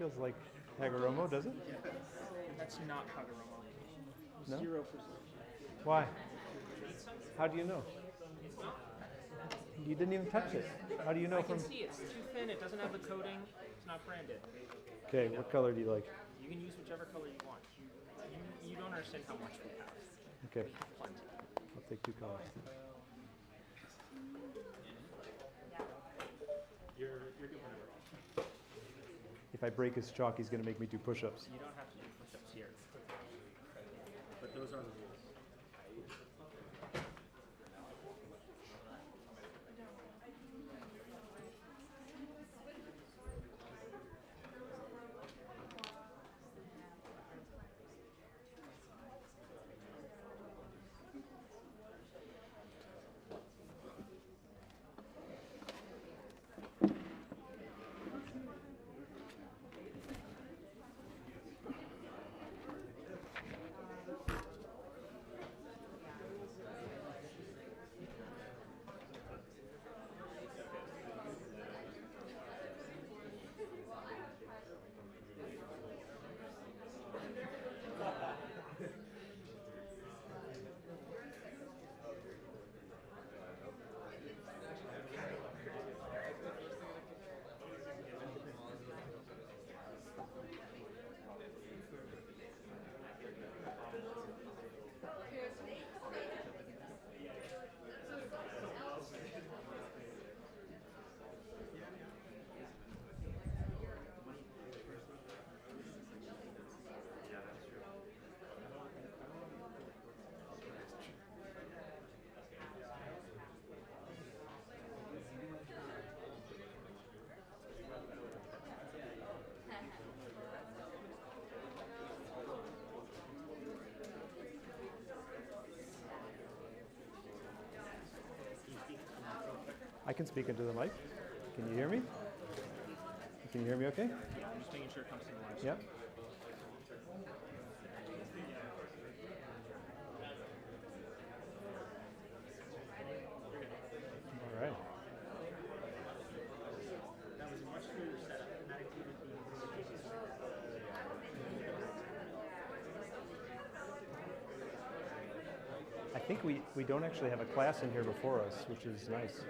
feels like Hagoromo, does it? That's not Hagoromo. No? 0%. Why? How do you know? It's not. You didn't even touch it. How do you know I can from... see it's too thin. It doesn't have the coating. It's not branded. Okay, what color do you like? You can use whichever color you want. You don't understand how much we have. Okay, We have plenty. I'll take 2 colors. You're good whenever. If I break his chalk, he's going to make me do push-ups. You don't have to do push-ups here. But those are the rules. I can speak into the mic. Can you hear me? Can you hear me okay? Yeah, I'm just making sure it comes to the live. Yep. All right. That was a much smoother setup. Not included I think we don't actually have a class in here before us, which is nice.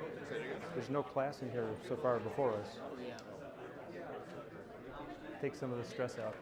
There's no class in here so far before us. Yeah. Take some of the stress out.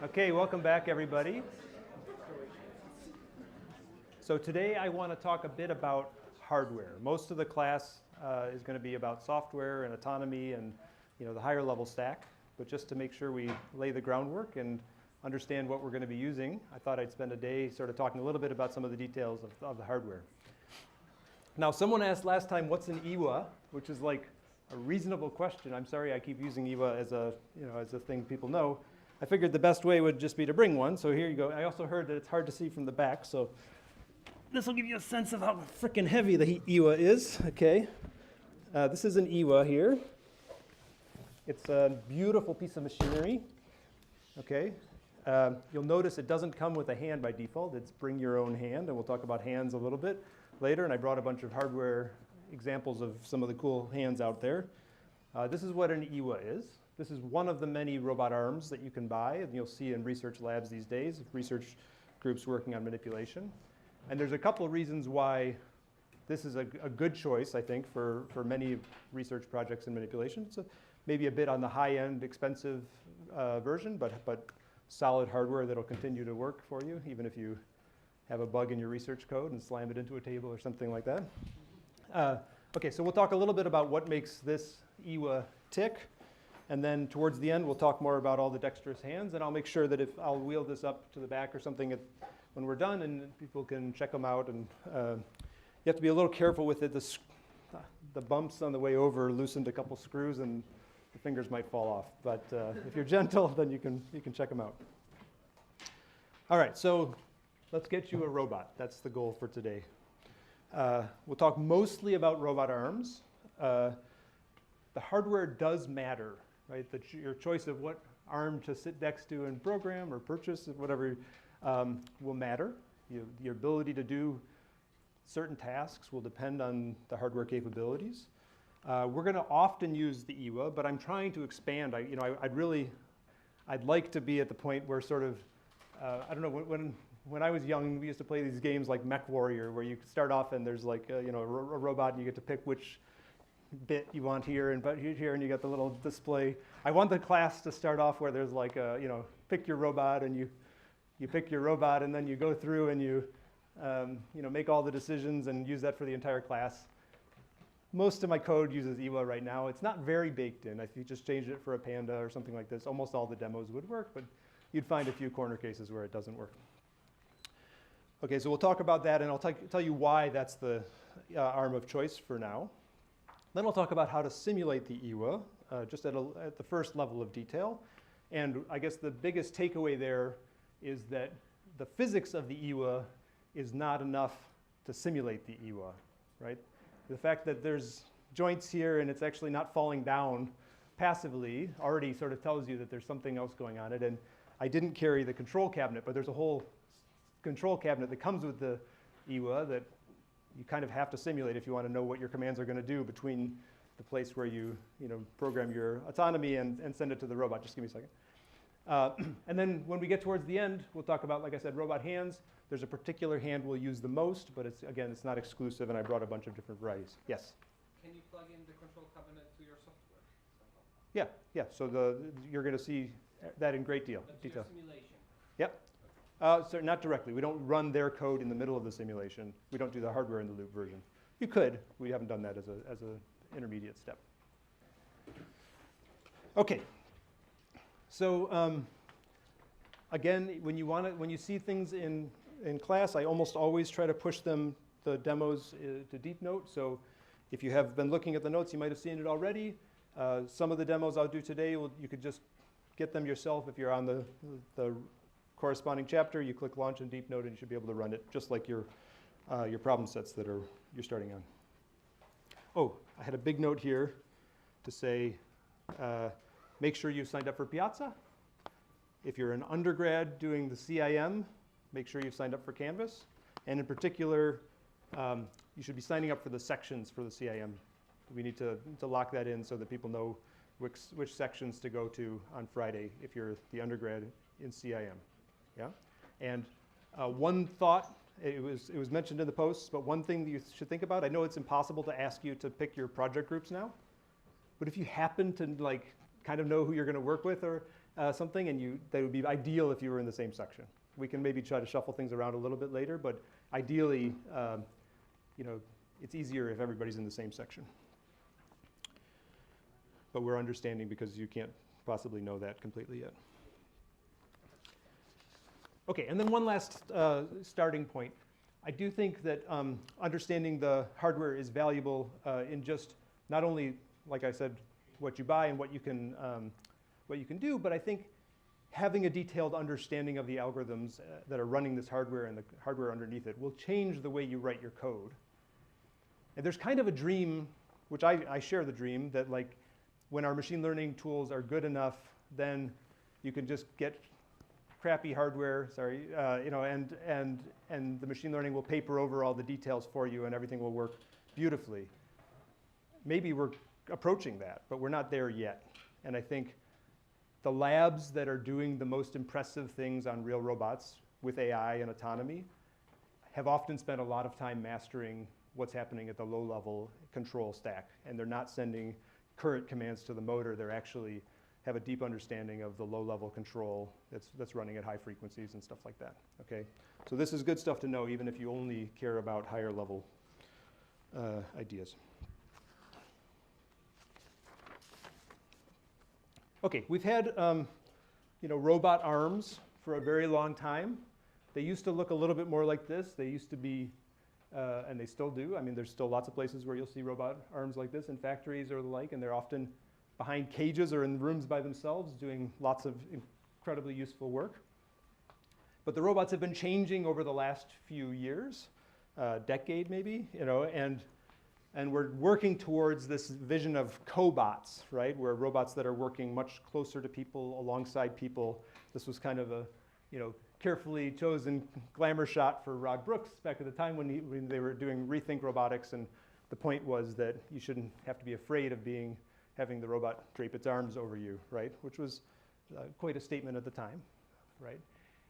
Okay, welcome back, everybody. So today I want to talk a bit about hardware. Most of the class is going to be about software and autonomy and the higher level stack. But just to make sure we lay the groundwork and understand what we're going to be using, I thought I'd spend a day sort of talking a little bit about some of the details of the hardware. Now, someone asked last time, what's an EWA, which is like a reasonable question. I'm sorry I keep using EWA as a thing people know. I figured the best way would just be to bring one, so here you go. I also heard that it's hard to see from the back, so this will give you a sense of how freaking heavy the Iwa is, okay? This is an Iwa here. It's a beautiful piece of machinery, okay? You'll notice it doesn't come with a hand by default. It's bring your own hand, and we'll talk about hands a little bit later, and I brought a bunch of hardware examples of some of the cool hands out there. This is what an Iwa is. This is one of the many robot arms that you can buy, and you'll see in research labs these days, research groups working on manipulation. And there's a couple of reasons why this is a good choice, I think, for many research projects in manipulation. It's maybe a bit on the high-end, expensive version, but solid hardware that'll continue to work for you, even if you have a bug in your research code and slam it into a table or something like that. Okay, so we'll talk a little bit about what makes this Iwa tick. And then towards the end, we'll talk more about all the dexterous hands. And I'll make sure that if I'll wheel this up to the back or something when we're done, and people can check them out. And you have to be a little careful with it. The bumps on the way over loosened a couple screws, and the fingers might fall off. But if you're gentle, then you can check them out. All right, so let's get you a robot. That's the goal for today. We'll talk mostly about robot arms. The hardware does matter, right? Your choice of what arm to sit next to and program or purchase, whatever, will matter. Your ability to do certain tasks will depend on the hardware capabilities. We're going to often use the Iwa, but I'm trying to expand. I'd like to be at the point where sort of, I don't know, when I was young, we used to play these games like Mech Warrior, where you start off and there's like a robot, and you get to pick which bit you want here and here, and you get the little display. I want the class to start off where there's like pick your robot, and you pick your robot, and then you go through and you make all the decisions and use that for the entire class. Most of my code uses Iwa right now. It's not very baked in. If you just changed it for a Panda or something like this, almost all the demos would work, but you'd find a few corner cases where it doesn't work. Okay, so we'll talk about that, and I'll tell you why that's the arm of choice for now. Then I'll talk about how to simulate the Iwa, just at the first level of detail. And I guess the biggest takeaway there is that the physics of the Iwa is not enough to simulate the Iwa, right? The fact that there's joints here and it's actually not falling down passively already sort of tells you that there's something else going on it. And I didn't carry the control cabinet, but there's a whole control cabinet that comes with the Iwa that you kind of have to simulate if you want to know what your commands are going to do between the place where you program your autonomy and send it to the robot. Just give me a second. And then when we get towards the end, we'll talk about, like I said, robot hands. There's a particular hand we'll use the most, but it's not exclusive, and I brought a bunch of different varieties. Yes? Can you plug in the control cabinet to your software? Yeah. So you're going to see that in great detail. Your simulation. Yep. So not directly. We don't run their code in the middle of the simulation. We don't do the hardware in the loop version. You could. We haven't done that as an intermediate step. Okay. So again, when you see things in class, I almost always try to push the demos to deep note. So if you have been looking at the notes, you might have seen it already. Some of the demos I'll do today, you could just get them yourself. If you're on the corresponding chapter, you click launch in deep note, and you should be able to run it just like your problem sets that you're starting on. Oh, I had a big note here to say, make sure you've signed up for Piazza. If you're an undergrad doing the CIM, make sure you've signed up for Canvas. And in particular, you should be signing up for the sections for the CIM. We need to lock that in so that people know which sections to go to on Friday if you're the undergrad in CIM. Yeah? And one thought, it was mentioned in the posts, but one thing that you should think about, I know it's impossible to ask you to pick your project groups now, but if you happen to kind of know who you're going to work with or something, and that would be ideal if you were in the same section. We can maybe try to shuffle things around a little bit later, but ideally, it's easier if everybody's in the same section. But we're understanding because you can't possibly know that completely yet. Okay, and then one last starting point. I do think that understanding the hardware is valuable in just not only, like I said, what you buy and what you can do, but I think having a detailed understanding of the algorithms that are running this hardware and the hardware underneath it will change the way you write your code. And there's kind of a dream, which I share the dream, that like when our machine learning tools are good enough, then you can just get crappy hardware, and the machine learning will paper over all the details for you and everything will work beautifully. Maybe we're approaching that, but we're not there yet. And I think the labs that are doing the most impressive things on real robots with AI and autonomy have often spent a lot of time mastering what's happening at the low-level control stack. And they're not sending current commands to the motor. They're actually have a deep understanding of the low-level control that's running at high frequencies and stuff like that, okay? So this is good stuff to know, even if you only care about higher-level ideas. Okay, we've had robot arms for a very long time. They used to look a little bit more like this. They used to be, and they still do. I mean, there's still lots of places where you'll see robot arms like this in factories or the like, and they're often behind cages or in rooms by themselves doing lots of incredibly useful work. But the robots have been changing over the last few years, decade maybe, and we're working towards this vision of cobots, right? Where robots that are working much closer to people, alongside people. This was kind of a, carefully chosen glamour shot for Rod Brooks back at the time when they were doing Rethink Robotics, and the point was that you shouldn't have to be afraid of having the robot drape its arms over you, right? Which was quite a statement at the time, right?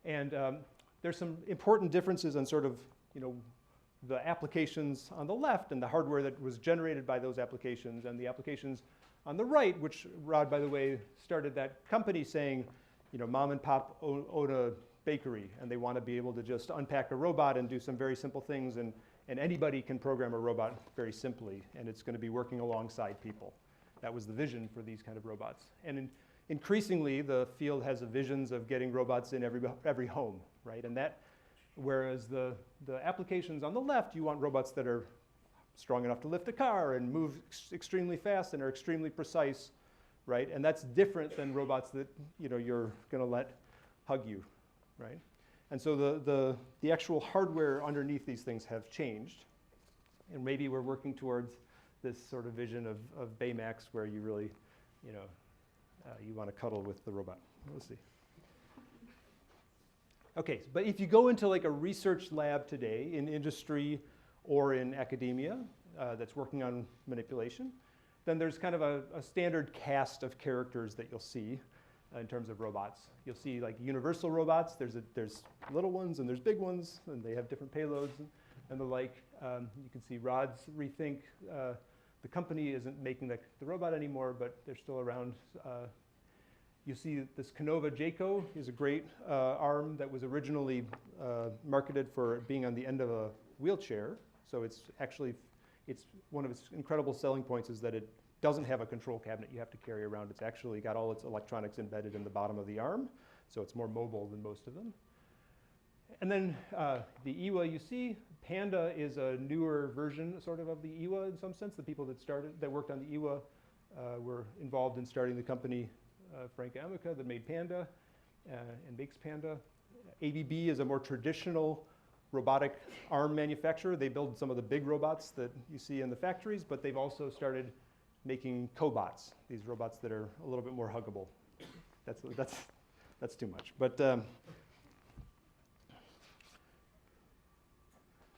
And there's some important differences on sort of, the applications on the left and the hardware that was generated by those applications, and the applications on the right, which Rod, by the way, started that company saying, mom and pop own a bakery, and they want to be able to just unpack a robot and do some very simple things, and anybody can program a robot very simply, and it's going to be working alongside people. That was the vision for these kind of robots. And increasingly, the field has visions of getting robots in every home, right? And whereas the applications on the left, you want robots that are strong enough to lift a car and move extremely fast and are extremely precise, right? And that's different than robots that you're going to let hug you, right? And so the actual hardware underneath these things have changed, and maybe we're working towards this sort of vision of Baymax where you really, you want to cuddle with the robot. We'll see. Okay, but if you go into like a research lab today in industry or in academia that's working on manipulation, then there's kind of a standard cast of characters that you'll see in terms of robots. You'll see like universal robots. There's little ones and there's big ones, and they have different payloads and the like. You can see Rod's Rethink. The company isn't making the robot anymore, but they're still around. You see this Canova Jayco is a great arm that was originally marketed for being on the end of a wheelchair. So it's one of its incredible selling points is that it doesn't have a control cabinet you have to carry around. It's actually got all its electronics embedded in the bottom of the arm, so it's more mobile than most of them. And then the EWA you see, Panda is a newer version sort of the EWA in some sense. The people that worked on the EWA were involved in starting the company Frank Amica that made Panda and makes Panda. ABB is a more traditional robotic arm manufacturer. They build some of the big robots that you see in the factories, but they've also started making cobots, these robots that are a little bit more huggable. That's too much. But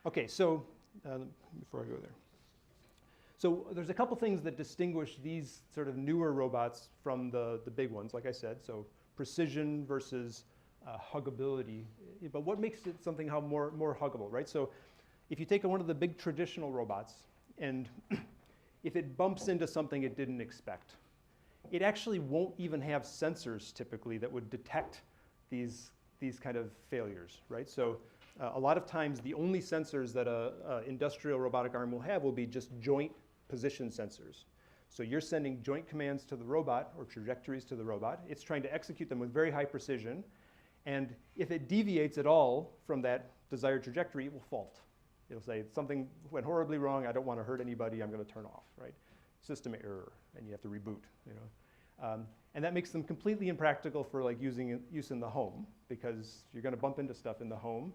okay, so before I go there. So there's a couple things that distinguish these sort of newer robots from the big ones, like I said. So precision versus huggability. But what makes it something more huggable, right? So if you take one of the big traditional robots, and if it bumps into something it didn't expect, it actually won't even have sensors typically that would detect these kind of failures, right? So a lot of times the only sensors that a industrial robotic arm will have will be just joint position sensors. So you're sending joint commands to the robot or trajectories to the robot. It's trying to execute them with very high precision. And if it deviates at all from that desired trajectory, it will fault. It'll say something went horribly wrong. I don't want to hurt anybody. I'm going to turn off, right? System error, and you have to reboot. And that makes them completely impractical for like use in the home, because you're going to bump into stuff in the home.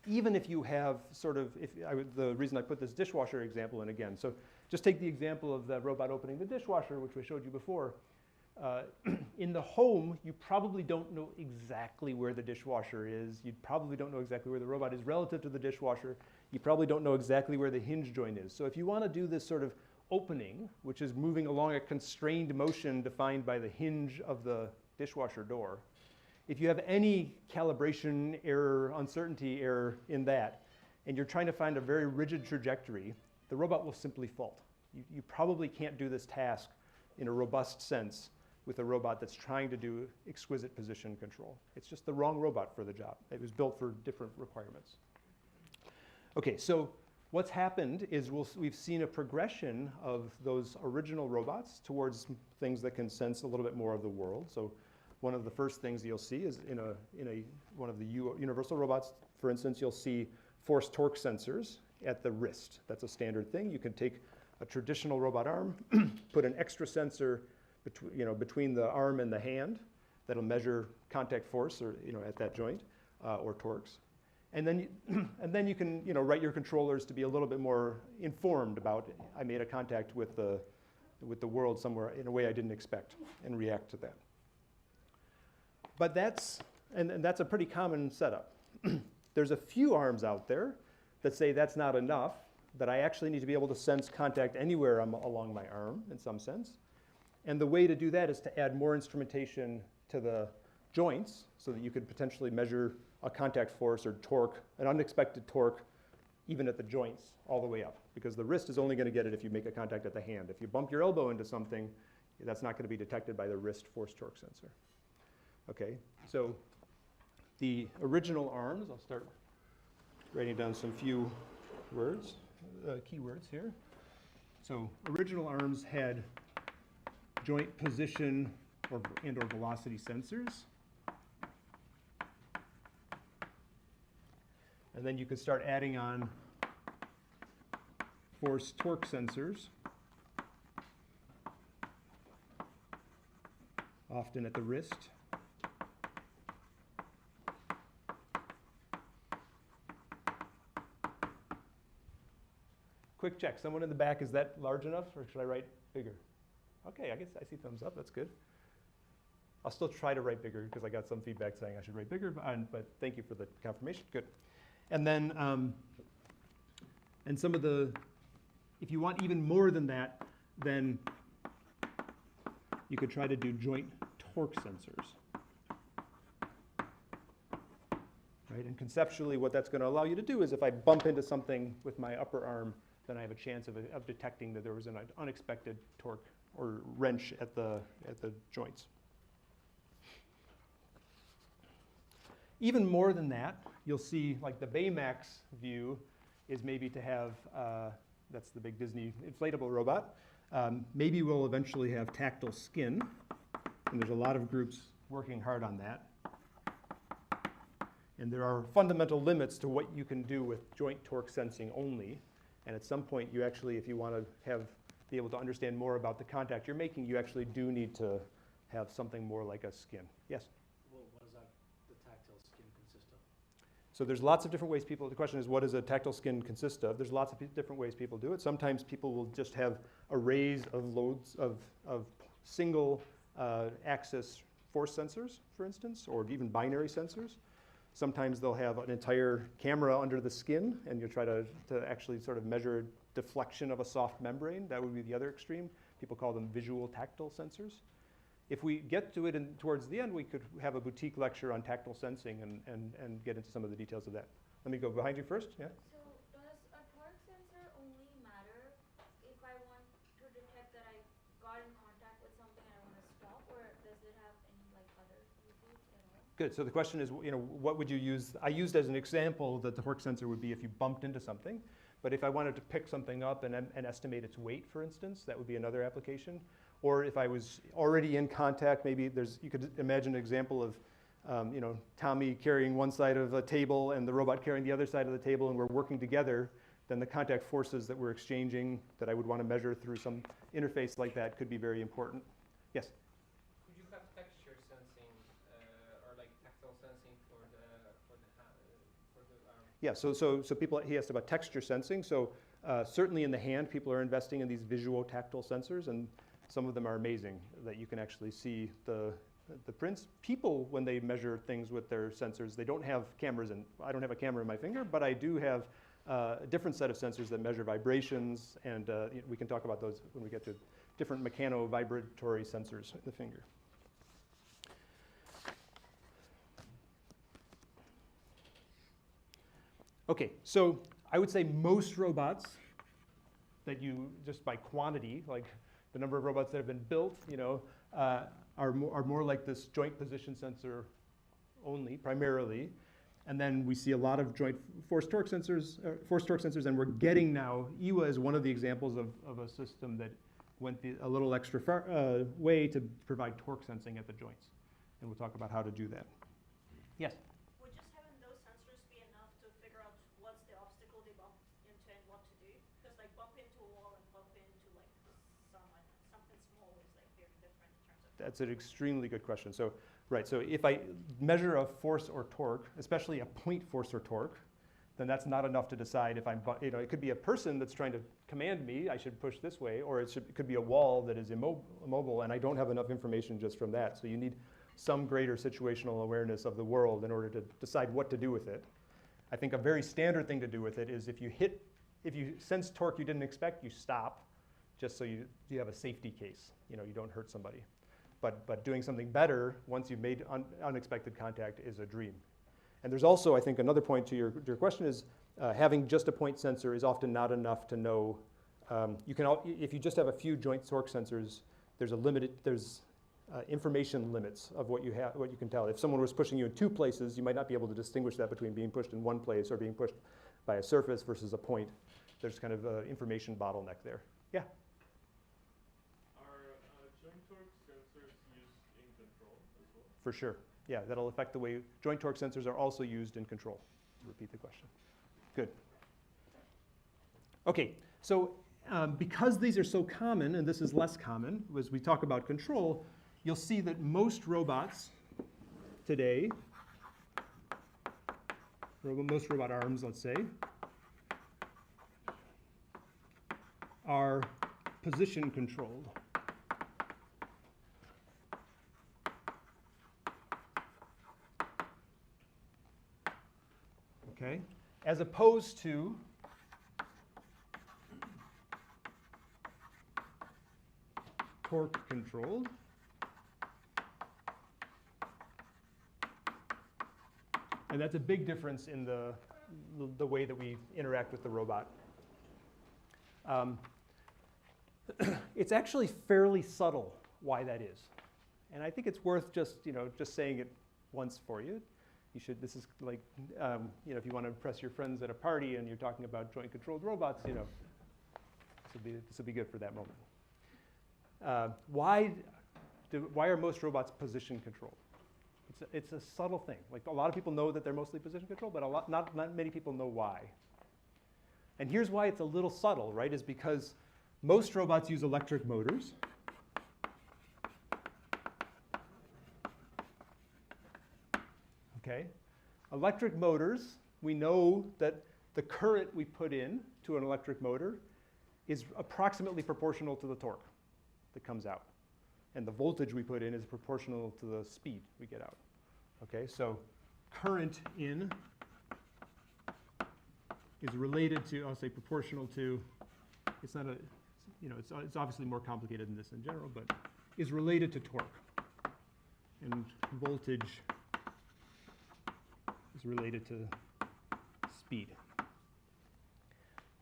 Even if you have sort of, the reason I put this dishwasher example in again, so just take the example of the robot opening the dishwasher, which we showed you before. In the home, you probably don't know exactly where the dishwasher is. You probably don't know exactly where the robot is relative to the dishwasher. You probably don't know exactly where the hinge joint is. So if you want to do this sort of opening, which is moving along a constrained motion defined by the hinge of the dishwasher door, if you have any calibration error, uncertainty error in that, and you're trying to find a very rigid trajectory, the robot will simply fault. You probably can't do this task in a robust sense with a robot that's trying to do exquisite position control. It's just the wrong robot for the job. It was built for different requirements. Okay, so what's happened is we've seen a progression of those original robots towards things that can sense a little bit more of the world. So one of the first things you'll see is in one of the universal robots, for instance, you'll see force torque sensors at the wrist. That's a standard thing. You can take a traditional robot arm, put an extra sensor between the arm and the hand that'll measure contact force or at that joint or torques. And then you can write your controllers to be a little bit more informed about, I made a contact with the world somewhere in a way I didn't expect, and react to that. But that's a pretty common setup. There's a few arms out there that say that's not enough, that I actually need to be able to sense contact anywhere along my arm in some sense. And the way to do that is to add more instrumentation to the joints so that you could potentially measure a contact force or torque, an unexpected torque, even at the joints all the way up. Because the wrist is only going to get it if you make a contact at the hand. If you bump your elbow into something, that's not going to be detected by the wrist force torque sensor. Okay, so the original arms, I'll start writing down some few words, keywords here. So original arms had joint position and or velocity sensors. And then you could start adding on force torque sensors, often at the wrist. Quick check, someone in the back, is that large enough, or should I write bigger? Okay, I guess I see thumbs up, that's good. I'll still try to write bigger because I got some feedback saying I should write bigger, but thank you for the confirmation, good. And then, and some of the, if you want even more than that, then you could try to do joint torque sensors. Right, and conceptually what that's going to allow you to do is if I bump into something with my upper arm, then I have a chance of detecting that there was an unexpected torque or wrench at the joints. Even more than that, you'll see like the Baymax view is maybe to have, that's the big Disney inflatable robot. Maybe we'll eventually have tactile skin, and there's a lot of groups working hard on that. And there are fundamental limits to what you can do with joint torque sensing only. And at some point, you actually, if you want to be able to understand more about the contact you're making, you actually do need to have something more like a skin. Yes? Well, what does the tactile skin consist of? So there's lots of different ways the question is, what does a tactile skin consist of? There's lots of different ways people do it. Sometimes people will just have arrays of loads of single axis force sensors, for instance, or even binary sensors. Sometimes they'll have an entire camera under the skin, and you try to actually sort of measure deflection of a soft membrane. That would be the other extreme. People call them visual tactile sensors. If we get to it towards the end, we could have a boutique lecture on tactile sensing and get into some of the details of that. Let me go behind you first. Yeah? So does a torque sensor only matter if I want to detect that I got in contact with something and I want to stop, or does it have any other uses at all? Good. So the question is, what would you use? I used as an example that the torque sensor would be if you bumped into something. But if I wanted to pick something up and estimate its weight, for instance, that would be another application. Or if I was already in contact, maybe you could imagine an example of, Tommy carrying one side of a table and the robot carrying the other side of the table, and we're working together then the contact forces that we're exchanging that I would want to measure through some interface like that could be very important. Yes? Could you have texture sensing or like tactile sensing for the arm? Yeah, so people, he asked about texture sensing. So certainly in the hand, people are investing in these visual tactile sensors, and some of them are amazing that you can actually see the prints. People, when they measure things with their sensors, they don't have cameras, and I don't have a camera in my finger, but I do have a different set of sensors that measure vibrations, and we can talk about those when we get to different mechano-vibratory sensors in the finger. Okay, so I would say most robots that you, just by quantity, like the number of robots that have been built, are more like this joint position sensor only, primarily. And then we see a lot of joint force torque sensors, and we're getting now, EWA is one of the examples of a system that went a little extra way to provide torque sensing at the joints. And we'll talk about how to do that. Yes? Would just having those sensors be enough to figure out what's the obstacle they bump into and what to do? Because like bump into a wall and bump into like something small is like very different in terms of. That's an extremely good question. So, right, so if I measure a force or torque, especially a point force or torque, then that's not enough to decide if I'm, it could be a person that's trying to command me, I should push this way, or it could be a wall that is immobile, and I don't have enough information just from that. So you need some greater situational awareness of the world in order to decide what to do with it. I think a very standard thing to do with it is if you sense torque you didn't expect, you stop, just so you have a safety case. You don't hurt somebody. But doing something better once you've made unexpected contact is a dream. And there's also, I think, another point to your question is having just a point sensor is often not enough to know. If you just have a few joint torque sensors, there's information limits of what you can tell. If someone was pushing you in two places, you might not be able to distinguish that between being pushed in one place or being pushed by a surface versus a point. There's kind of an information bottleneck there. Yeah? Are joint torque sensors used in control as well? For sure. Yeah, that'll affect the way joint torque sensors are also used in control. To repeat the question. Good. Okay, so because these are so common, and this is less common, as we talk about control, you'll see that most robots today, most robot arms, let's say, are position controlled. Okay, as opposed to torque controlled. And that's a big difference in the way that we interact with the robot. It's actually fairly subtle why that is. And I think it's worth just saying it once for you. This is like, if you want to impress your friends at a party and you're talking about joint controlled robots, this will be good for that moment. Why are most robots position controlled? It's a subtle thing. Like a lot of people know that they're mostly position controlled, but not many people know why. And here's why it's a little subtle, right? Is because most robots use electric motors. Okay, electric motors, we know that the current we put in to an electric motor is approximately proportional to the torque that comes out. And the voltage we put in is proportional to the speed we get out. Okay, so current in is related to, I'll say proportional to, it's not a, it's obviously more complicated than this in general, but is related to torque. And voltage is related to speed.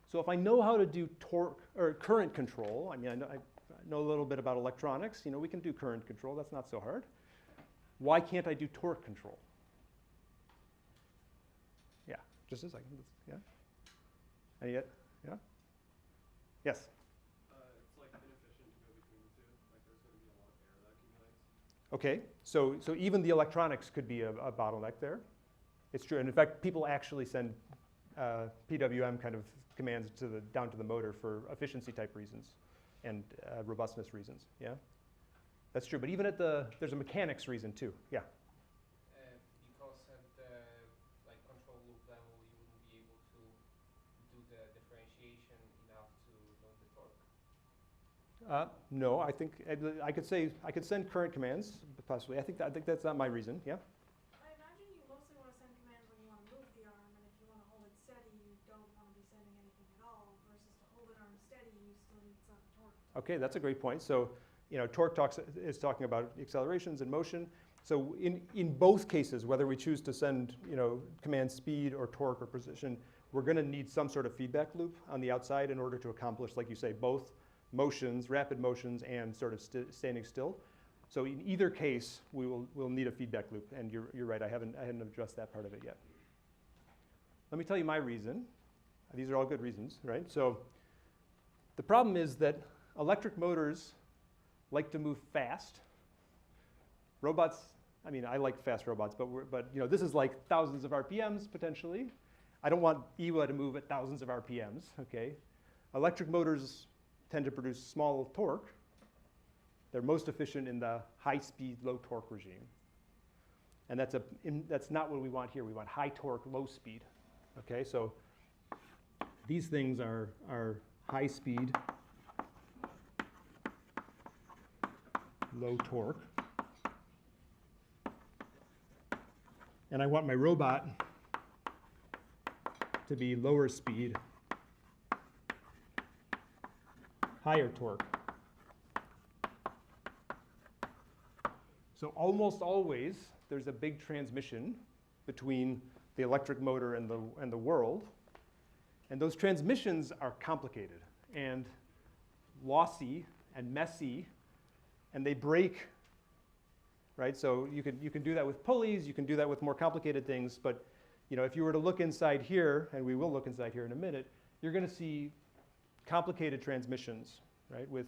So if I know how to do torque or current control, I know a little bit about electronics, we can do current control, that's not so hard. Why can't I do torque control? Yeah, just a second, yeah? And yet, yeah? Yes? It's like inefficient to go between the two, like there's going to be a lot of air that accumulates. Okay, so even the electronics could be a bottleneck there. It's true, and in fact, people actually send PWM kind of commands down to the motor for efficiency type reasons and robustness reasons, yeah? That's true, but even there's a mechanics reason too, yeah. Because at the like control loop level, you wouldn't be able to do the differentiation enough to know the torque. No, I think I could send current commands possibly. I think that's not my reason. Yeah. I imagine you mostly want to send commands when you want to move the arm, and if you want to hold it steady, you don't want to be sending anything at all. Versus to hold an arm steady, you still need some torque. Okay, that's a great point. So, torque is talking about accelerations and motion. So in both cases, whether we choose to send command speed or torque or position, we're going to need some sort of feedback loop on the outside in order to accomplish, like you say, both motions, rapid motions, and sort of standing still. So in either case, we'll need a feedback loop, and you're right. I hadn't addressed that part of it yet. Let me tell you my reason. These are all good reasons, right? So the problem is that electric motors like to move fast. Robots, I mean, I like fast robots, but this is like thousands of RPMs potentially. I don't want EWA to move at thousands of RPMs, okay? Electric motors tend to produce small torque. They're most efficient in the high-speed, low-torque regime. And that's not what we want here. We want high torque, low speed, okay? So these things are high speed, low torque. And I want my robot to be lower speed, higher torque. So almost always, there's a big transmission between the electric motor and the world. And those transmissions are complicated and lossy and messy, and they break, right? So you can do that with pulleys, you can do that with more complicated things, but if you were to look inside here, and we will look inside here in a minute, you're going to see complicated transmissions, right, with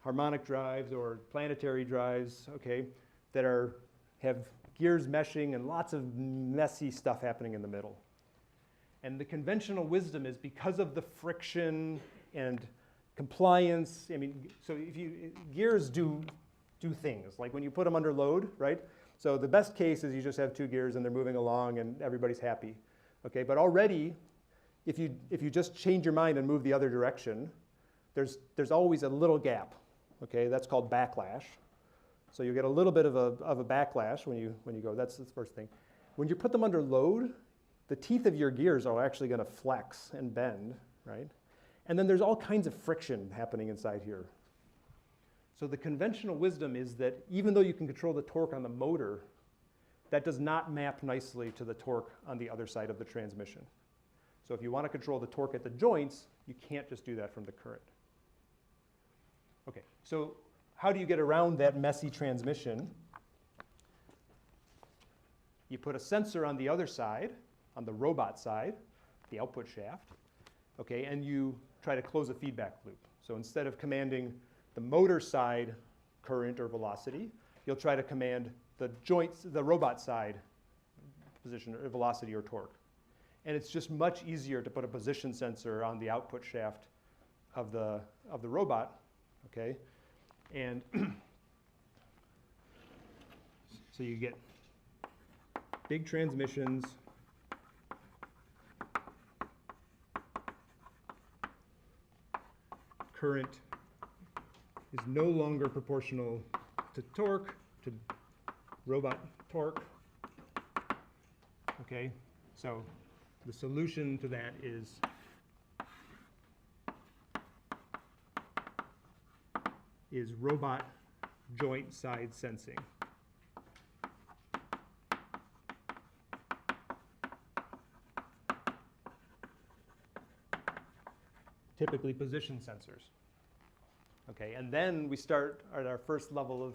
harmonic drives or planetary drives, okay, that have gears meshing and lots of messy stuff happening in the middle. And the conventional wisdom is because of the friction and compliance. I mean, so gears do things, like when you put them under load, right? So the best case is you just have two gears and they're moving along and everybody's happy, okay? But already, if you just change your mind and move the other direction, there's always a little gap, okay? That's called backlash. So you get a little bit of a backlash when you go. That's the first thing. When you put them under load, the teeth of your gears are actually going to flex and bend, right? And then there's all kinds of friction happening inside here. So the conventional wisdom is that even though you can control the torque on the motor, that does not map nicely to the torque on the other side of the transmission. So if you want to control the torque at the joints, you can't just do that from the current. Okay, so how do you get around that messy transmission? You put a sensor on the other side, on the robot side, the output shaft, okay, and you try to close a feedback loop. So instead of commanding the motor side current or velocity, you'll try to command the robot side position or velocity or torque. And it's just much easier to put a position sensor on the output shaft of the robot, okay? And so you get big transmissions, current is no longer proportional to torque, to robot torque, okay? So the solution to that is robot joint side sensing. Typically position sensors. Okay, and then we start at our first level of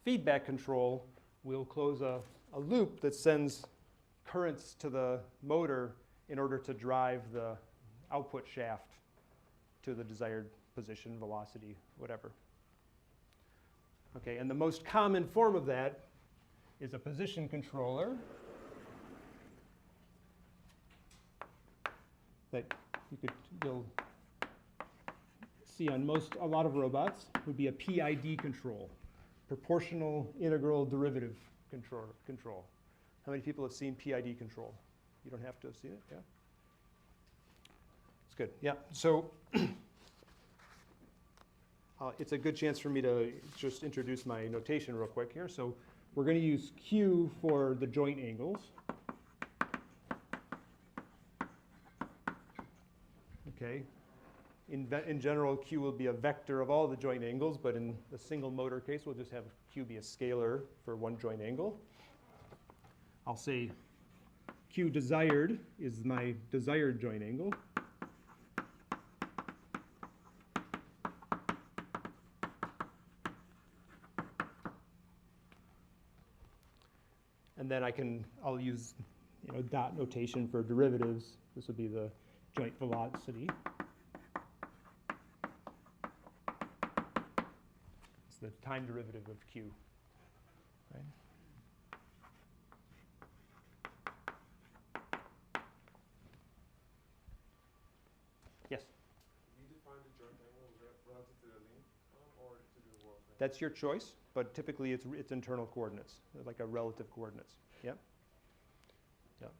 feedback control. We'll close a loop that sends currents to the motor in order to drive the output shaft to the desired position, velocity, whatever. Okay, and the most common form of that is a position controller. that you'll see on a lot of robots would be a PID control, proportional integral derivative control. How many people have seen PID control? You don't have to have seen it, yeah? It's good, yeah. So it's a good chance for me to just introduce my notation real quick here. So we're going to use Q for the joint angles. Okay. In general, Q will be a vector of all the joint angles, but in the single motor case, we'll just have Q be a scalar for one joint angle. I'll say Q desired is my desired joint angle. And then I'll use dot notation for derivatives. This would be the joint velocity. It's the time derivative of Q, right? Yes? Do you define the joint angle relative to the length or to the world length? That's your choice, but typically it's internal coordinates, like a relative coordinates. Yep. Yep.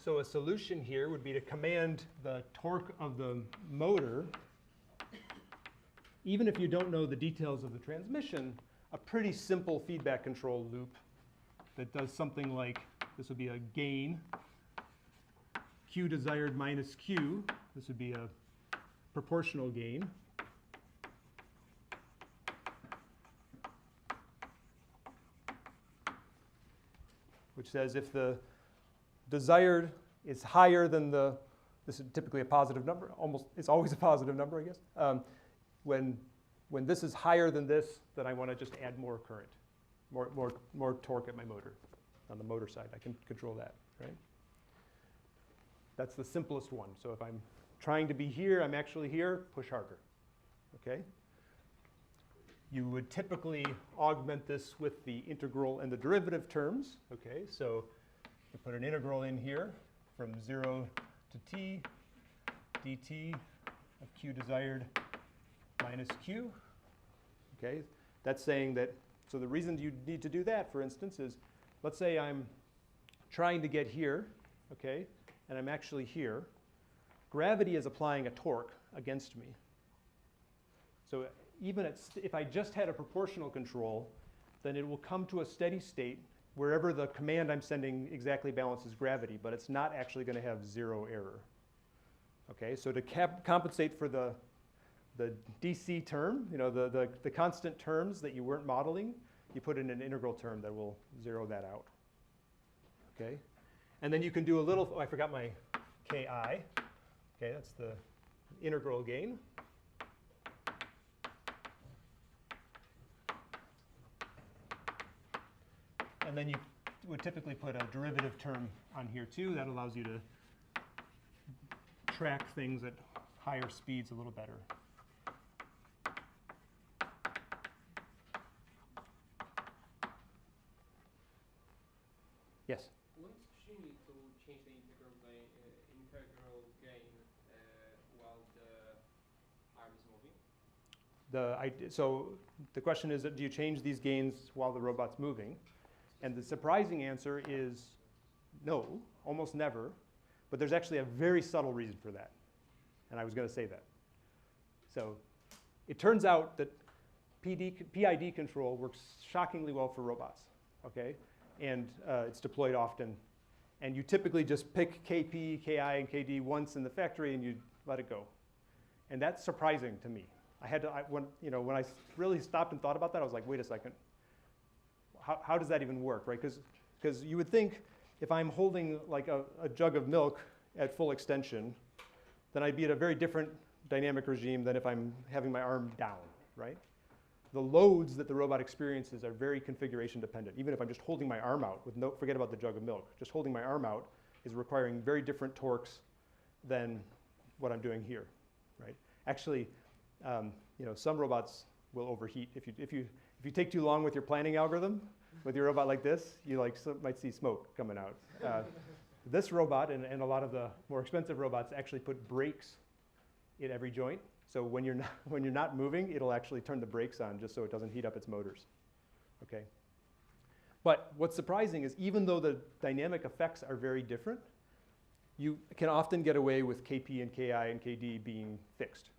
So a solution here would be to command the torque of the motor, even if you don't know the details of the transmission, a pretty simple feedback control loop that does something like, this would be a gain, Q desired minus Q. This would be a proportional gain. Which says if the desired is higher than this is typically a positive number, it's always a positive number, I guess. When this is higher than this, then I want to just add more current, more torque at my motor. On the motor side, I can control that, right? That's the simplest one. So if I'm trying to be here, I'm actually here, push harder, okay? You would typically augment this with the integral and the derivative terms, okay? So you put an integral in here from 0 to t dt of Q desired minus Q, okay? That's saying that, so the reason you need to do that, for instance, is let's say I'm trying to get here, okay, and I'm actually here. Gravity is applying a torque against me. So even if I just had a proportional control, then it will come to a steady state wherever the command I'm sending exactly balances gravity, but it's not actually going to have zero error. Okay, so to compensate for the DC term, the constant terms that you weren't modeling, you put in an integral term that will zero that out. Okay, and then you can do a little, I forgot my Ki. Okay, that's the integral gain. And then you would typically put a derivative term on here too. That allows you to track things at higher speeds a little better. Yes? Wouldn't you need to change the integral gain while the arm is moving? So the question is, do you change these gains while the robot's moving? And the surprising answer is no, almost never. But there's actually a very subtle reason for that. And I was going to say that. So it turns out that PID control works shockingly well for robots, okay? And it's deployed often. And you typically just pick KP, KI, and KD once in the factory and you let it go. And that's surprising to me. When I really stopped and thought about that, I was like, wait a second. How does that even work, right? Because you would think if I'm holding like a jug of milk at full extension, then I'd be at a very different dynamic regime than if I'm having my arm down, right? The loads that the robot experiences are very configuration dependent. Even if I'm just holding my arm out, forget about the jug of milk, just holding my arm out is requiring very different torques than what I'm doing here, right? Actually, some robots will overheat. If you take too long with your planning algorithm, with your robot like this, you might see smoke coming out. This robot and a lot of the more expensive robots actually put brakes in every joint. So when you're not moving, it'll actually turn the brakes on just so it doesn't heat up its motors. Okay. But what's surprising is even though the dynamic effects are very different, you can often get away with Kp and Ki and Kd being fixed.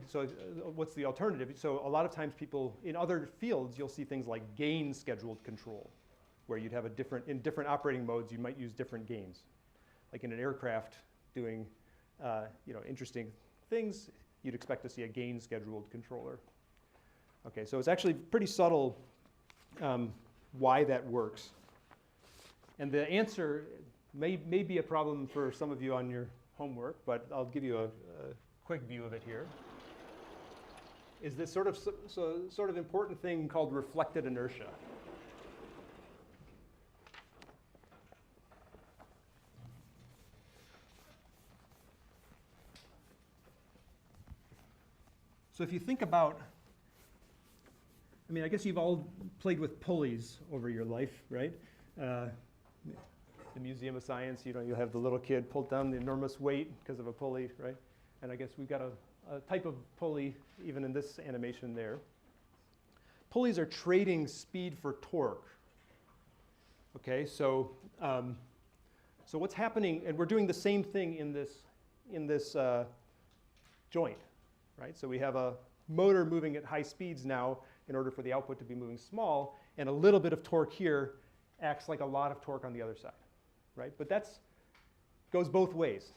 So what's the alternative? So a lot of times people, in other fields, you'll see things like gain scheduled control, where you'd have in different operating modes, you might use different gains. Like in an aircraft doing interesting things, you'd expect to see a gain scheduled controller. Okay, so it's actually pretty subtle why that works. And the answer may be a problem for some of you on your homework, but I'll give you a quick view of it here. Is this sort of important thing called reflected inertia. So if you think about, I guess you've all played with pulleys over your life, right? The Museum of Science, you'll have the little kid pull down the enormous weight because of a pulley, right? And I guess we've got a type of pulley even in this animation there. Pulleys are trading speed for torque. Okay, so what's happening, and we're doing the same thing in this joint, right? So we have a motor moving at high speeds now in order for the output to be moving small, and a little bit of torque here acts like a lot of torque on the other side, right? But goes both ways,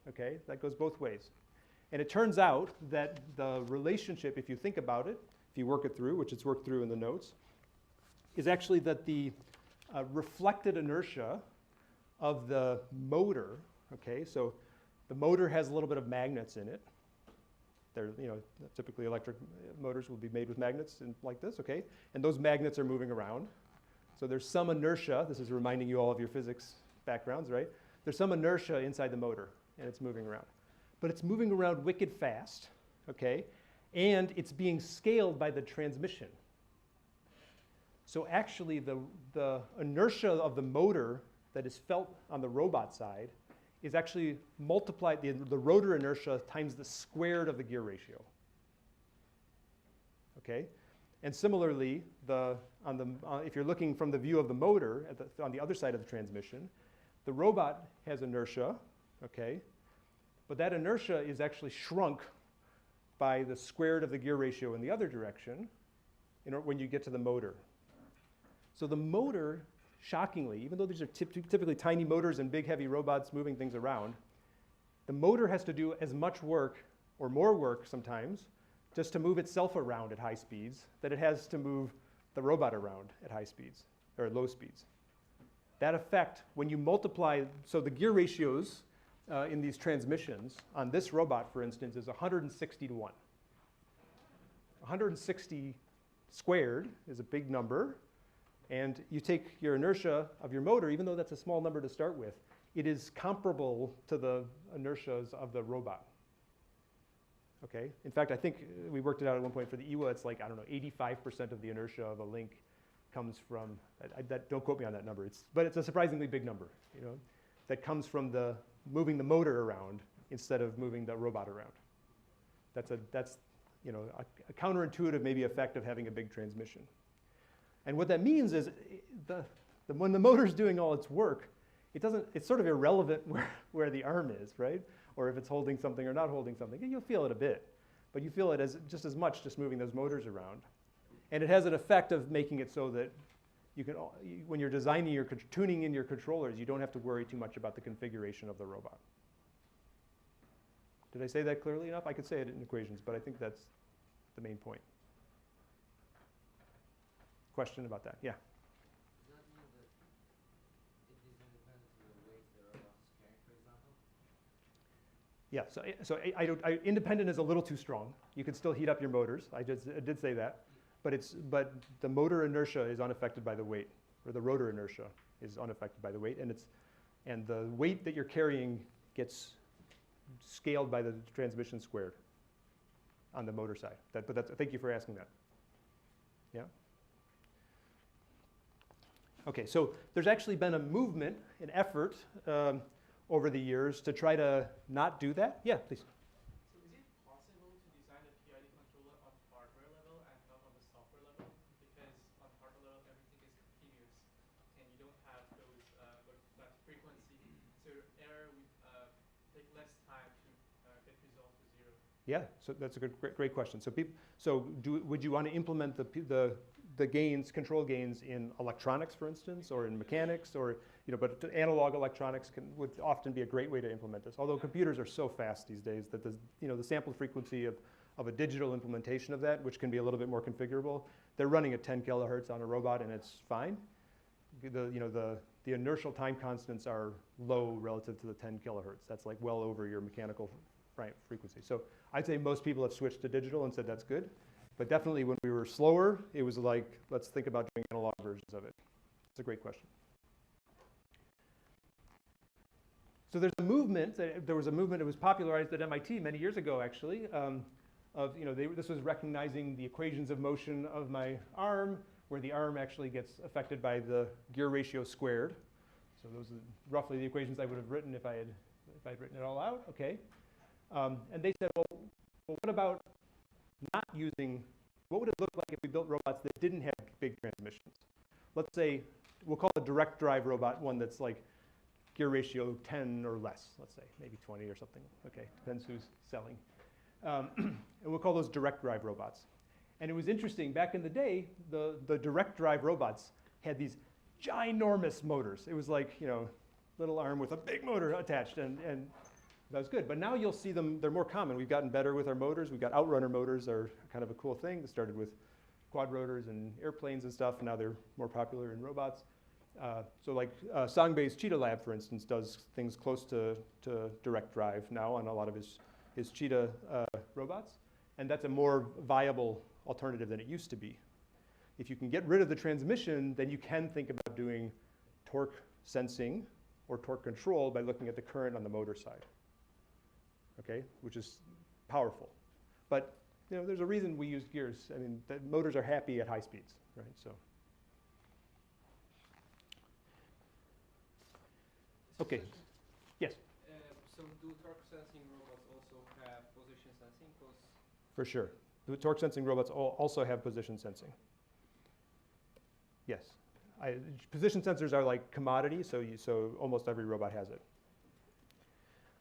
okay? That goes both ways. And it turns out that the relationship, if you think about it, if you work it through, which it's worked through in the notes, is actually that the reflected inertia of the motor, okay? So the motor has a little bit of magnets in it. They're, typically electric motors will be made with magnets like this, okay? And those magnets are moving around. So there's some inertia. This is reminding you all of your physics backgrounds, right? There's some inertia inside the motor, and it's moving around. But it's moving around wicked fast, okay? And it's being scaled by the transmission. So actually, the inertia of the motor that is felt on the robot side is actually multiplied, the rotor inertia times the squared of the gear ratio. Okay? And similarly, if you're looking from the view of the motor on the other side of the transmission, the robot has inertia, okay? But that inertia is actually shrunk by the squared of the gear ratio in the other direction when you get to the motor. So the motor, shockingly, even though these are typically tiny motors and big heavy robots moving things around, the motor has to do as much work or more work sometimes just to move itself around at high speeds that it has to move the robot around at high speeds or low speeds. That effect, when you multiply, so the gear ratios in these transmissions on this robot, for instance, is 160 to 1. 160 squared is a big number. And you take your inertia of your motor, even though that's a small number to start with, it is comparable to the inertias of the robot. Okay? In fact, I think we worked it out at one point for the EWA, it's like, 85% of the inertia of a link comes from, don't quote me on that number, but it's a surprisingly big number, that comes from moving the motor around instead of moving the robot around. That's a counterintuitive maybe effect of having a big transmission. And what that means is when the motor's doing all its work, it's sort of irrelevant where the arm is, right? Or if it's holding something or not holding something. You'll feel it a bit, but you feel it just as much just moving those motors around. And it has an effect of making it so that when you're designing tuning in your controllers, you don't have to worry too much about the configuration of the robot. Did I say that clearly enough? I could say it in equations, but I think that's the main point. Question about that? Yeah. Does that mean that it is independent of the weight the robot is carrying, for example? Yeah, so independent is a little too strong. You can still heat up your motors. I did say that. But the motor inertia is unaffected by the weight, or the rotor inertia is unaffected by the weight, and the weight that you're carrying gets scaled by the transmission squared on the motor side. Thank you for asking that. Yeah? Okay, so there's actually been a movement, an effort over the years to try to not do that. Yeah, please. So is it possible to design a PID controller on hardware level and not on the software level? Because on hardware level, everything is continuous, and you don't have those that frequency. So error would take less time to get resolved to zero. Yeah, so that's a great question. So, would you want to implement the gains, control gains in electronics, for instance, or in mechanics, or but analog electronics would often be a great way to implement this. Although computers are so fast these days that the sample frequency of a digital implementation of that, which can be a little bit more configurable, they're running at 10 kilohertz on a robot, and it's fine. The inertial time constants are low relative to the 10 kilohertz. That's like well over your mechanical frequency. So I'd say most people have switched to digital and said that's good. But definitely when we were slower, it was like, let's think about doing analog versions of it. It's a great question. So there's a movement, there was a movement, it was popularized at MIT many years ago actually, this was recognizing the equations of motion of my arm, where the arm actually gets affected by the gear ratio squared. So those are roughly the equations I would have written if I had written it all out, okay. And they said, well, what about not using, what would it look like if we built robots that didn't have big transmissions? Let's say, we'll call a direct drive robot one that's like gear ratio 10 or less, let's say, maybe 20 or something. Okay, depends who's selling. And we'll call those direct drive robots. And it was interesting, back in the day, the direct drive robots had these ginormous motors. It was like, little arm with a big motor attached, and that was good. But now you'll see them, they're more common. We've gotten better with our motors. We've got outrunner motors are kind of a cool thing. That started with quad rotors and airplanes and stuff, and now they're more popular in robots. So like Songbei's Cheetah Lab, for instance, does things close to direct drive now on a lot of his Cheetah robots. And that's a more viable alternative than it used to be. If you can get rid of the transmission, then you can think about doing torque sensing or torque control by looking at the current on the motor side. Okay, which is powerful. But there's a reason we use gears. I mean, the motors are happy at high speeds, right? So, okay, yes. So do torque sensing robots also have position sensing? For sure. The torque sensing robots also have position sensing. Yes. Position sensors are like commodity, so almost every robot has it.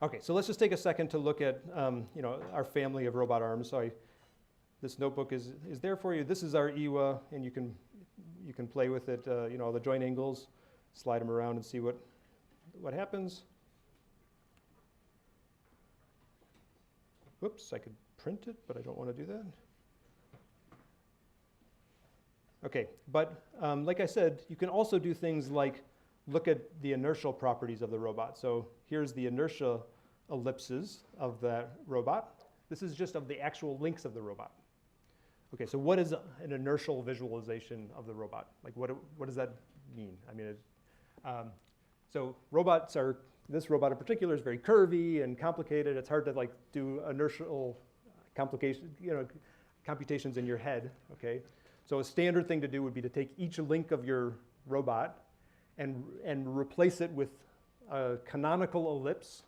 Okay, so let's just take a second to look at our family of robot arms. So this notebook is there for you. This is our EWA, and you can play with it. All the joint angles, slide them around and see what happens. Whoops, I could print it, but I don't want to do that. Okay, but like I said, you can also do things like look at the inertial properties of the robot. So here's the inertia ellipses of that robot. This is just of the actual links of the robot. Okay, so what is an inertial visualization of the robot? Like what does that mean? I mean, so robots are, this robot in particular is very curvy and complicated. It's hard to like do inertial computations in your head, okay? So a standard thing to do would be to take each link of your robot and replace it with a canonical ellipse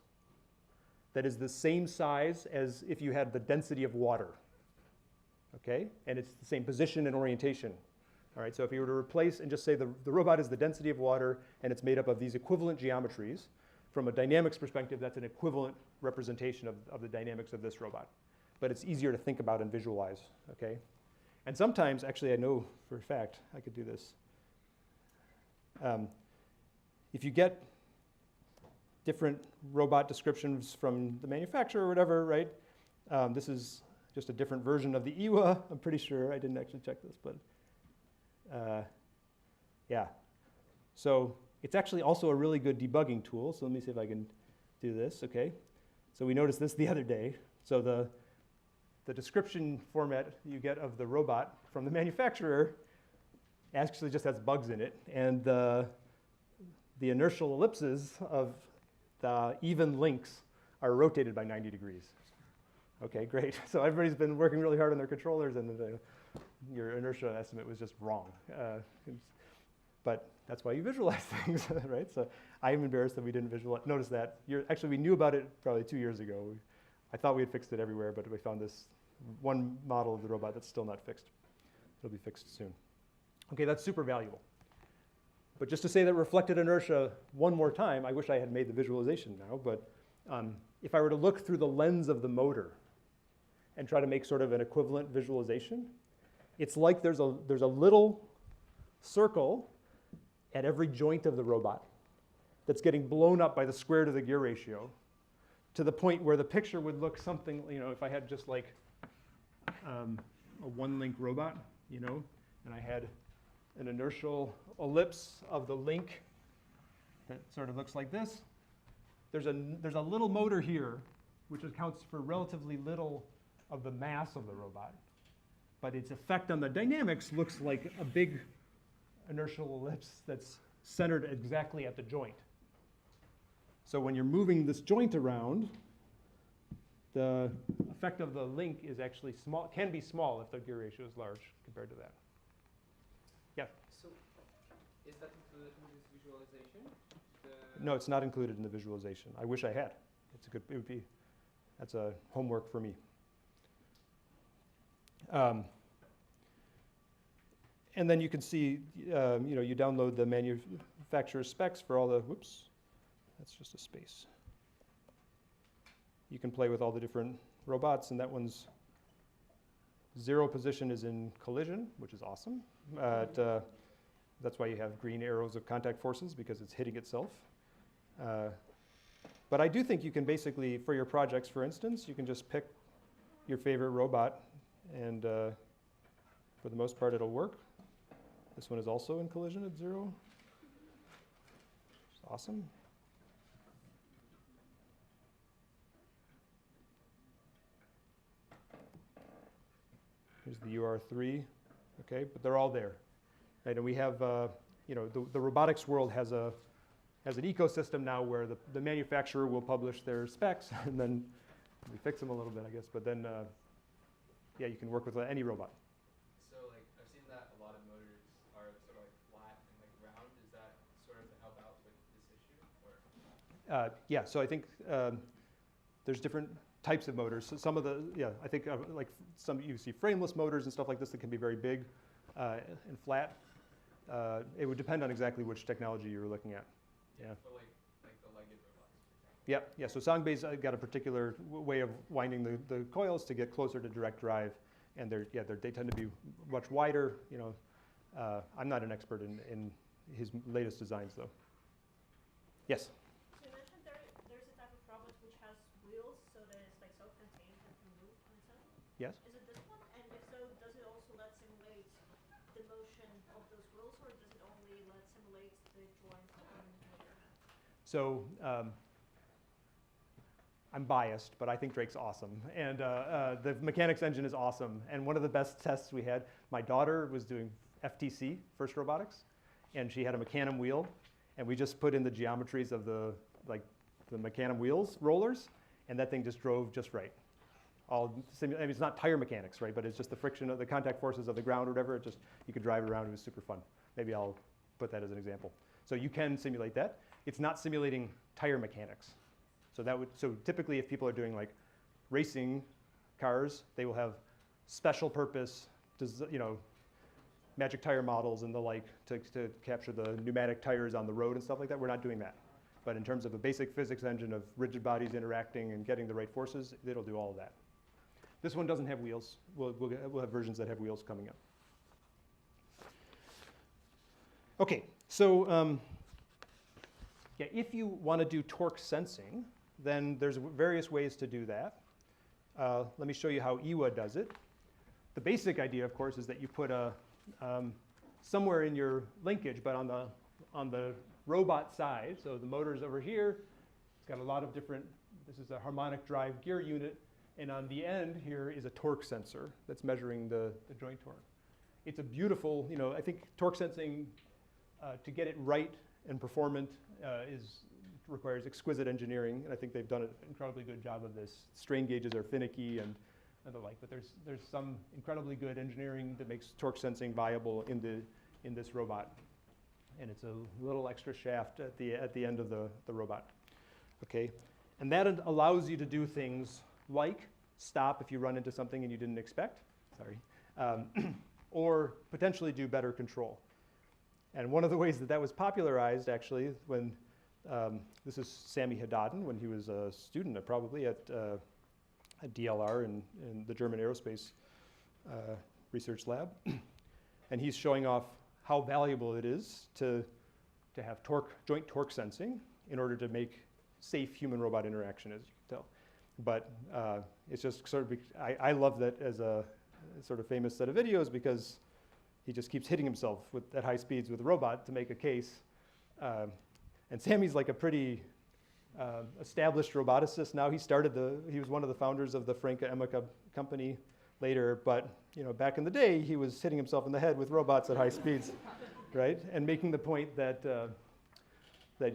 that is the same size as if you had the density of water, okay? And it's the same position and orientation. All right, so if you were to replace and just say the robot is the density of water and it's made up of these equivalent geometries, from a dynamics perspective, that's an equivalent representation of the dynamics of this robot. But it's easier to think about and visualize, okay? And sometimes, actually I know for a fact, I could do this. If you get different robot descriptions from the manufacturer or whatever, right? This is just a different version of the EWA. I'm pretty sure, I didn't actually check this, but yeah. So it's actually also a really good debugging tool. So let me see if I can do this, okay? So we noticed this the other day. So the description format you get of the robot from the manufacturer actually just has bugs in it. And the inertial ellipses of the even links are rotated by 90 degrees. Okay, great. So everybody's been working really hard on their controllers, and your inertia estimate was just wrong. but that's why you visualize things, right? So I'm embarrassed that we didn't notice that. Actually, we knew about it probably 2 years ago. I thought we had fixed it everywhere, but we found this one model of the robot that's still not fixed. It'll be fixed soon. Okay, that's super valuable. But just to say that reflected inertia one more time, I wish I had made the visualization now, but if I were to look through the lens of the motor and try to make sort of an equivalent visualization, it's like there's a little circle at every joint of the robot that's getting blown up by the square root of the gear ratio to the point where the picture would look something, if I had just like a one-link robot, and I had an inertial ellipse of the link that sort of looks like this. There's a little motor here, which accounts for relatively little of the mass of the robot, but its effect on the dynamics looks like a big inertial ellipse that's centered exactly at the joint. So when you're moving this joint around, the effect of the link is actually small, can be small if the gear ratio is large compared to that. Yeah? So, is that included in this visualization? No, it's not included in the visualization. I wish I had. That's a homework for me. And then you can see, you download the manufacturer's specs for all the, whoops, that's just a space. You can play with all the different robots, and that one's 0 position is in collision, which is awesome. That's why you have green arrows of contact forces, because it's hitting itself. But I do think you can basically, for your projects, for instance, you can just pick your favorite robot, and for the most part, it'll work. This one is also in collision at 0. It's awesome. Here's the UR3, okay, but they're all there. Right, and we have, the robotics world has an ecosystem now where the manufacturer will publish their specs, and then we fix them a little bit, I guess, but then, you can work with any robot. So, I've seen that a lot of motors are sort of flat and round. Is that sort of to help out with this issue, or? So I think there's different types of motors. So some of the, I think some you see frameless motors and stuff like this that can be very big and flat. It would depend on exactly which technology you were looking at. Yeah. For like the legged robots. Yeah. So Songbei's got a particular way of winding the coils to get closer to direct drive, and they tend to be much wider. I'm not an expert in his latest designs though. Yes. So you mentioned there's a type of robot which has wheels, so that it's self-contained and can move on its own. Yes. Is it this one? And if so, does it also simulate the motion of those wheels, or does it only simulate the joints in the motor? So I'm biased, but I think Drake's awesome. And the mechanics engine is awesome. And one of the best tests we had, my daughter was doing FTC, First Robotics, and she had a Mecanum wheel. And we just put in the geometries of the Mecanum wheels, rollers, and that thing just drove just right. It's not tire mechanics, right? But it's just the friction of the contact forces of the ground or whatever. You could drive it around. It was super fun. Maybe I'll put that as an example. So you can simulate that. It's not simulating tire mechanics. So typically, if people are doing racing cars, they will have special purpose, magic tire models and the like to capture the pneumatic tires on the road and stuff like that. We're not doing that. But in terms of a basic physics engine of rigid bodies interacting and getting the right forces, it'll do all of that. This one doesn't have wheels. We'll have versions that have wheels coming up. Okay, so if you want to do torque sensing, then there's various ways to do that. Let me show you how EWA does it. The basic idea, of course, is that you put somewhere in your linkage, but on the robot side, so the motor's over here, it's got a lot of different, this is a harmonic drive gear unit, and on the end here is a torque sensor that's measuring the joint torque. It's a beautiful, I think torque sensing, to get it right and performant requires exquisite engineering, and I think they've done an incredibly good job of this. Strain gauges are finicky and the like, but there's some incredibly good engineering that makes torque sensing viable in this robot. and it's a little extra shaft at the end of the robot. Okay, and that allows you to do things like stop if you run into something and you didn't expect. Sorry. Or potentially do better control. And one of the ways that that was popularized, actually, when this is Sami Hadaden, when he was a student probably at DLR in the German Aerospace Research Lab. And he's showing off how valuable it is to have joint torque sensing in order to make safe human-robot interaction, as you can tell. But it's just sort of, I love that as a sort of famous set of videos because he just keeps hitting himself at high speeds with a robot to make a case. And Sammy's like a pretty established roboticist now. He was one of the founders of the Franka Emika company later, but back in the day, he was hitting himself in the head with robots at high speeds, right? And making the point that that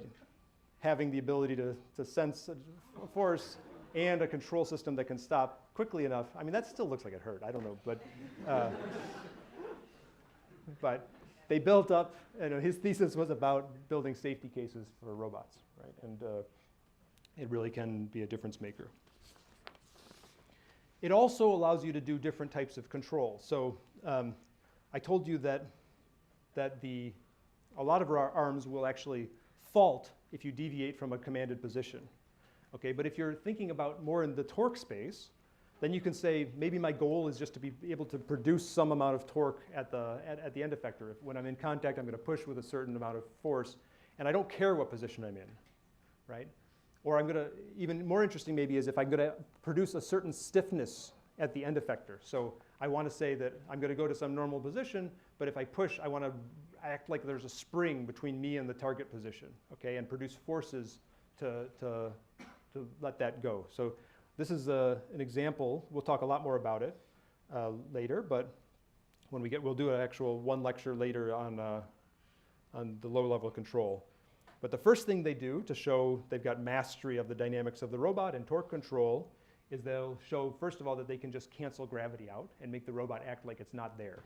having the ability to sense a force and a control system that can stop quickly enough. I mean, that still looks like it hurt. I don't know, but they built up. His thesis was about building safety cases for robots, right? And it really can be a difference maker. It also allows you to do different types of control. So I told you that a lot of our arms will actually fault if you deviate from a commanded position. Okay, but if you're thinking about more in the torque space, then you can say maybe my goal is just to be able to produce some amount of torque at the end effector. When I'm in contact, I'm going to push with a certain amount of force, and I don't care what position I'm in, right? Or I'm going to, even more interesting maybe is if I'm going to produce a certain stiffness at the end effector. So I want to say that I'm going to go to some normal position, but if I push, I want to act like there's a spring between me and the target position, okay, and produce forces to let that go. So this is an example. We'll talk a lot more about it later, but when we'll do an actual one lecture later on the low-level control. But the first thing they do to show they've got mastery of the dynamics of the robot and torque control is they'll show, first of all, that they can just cancel gravity out and make the robot act like it's not there.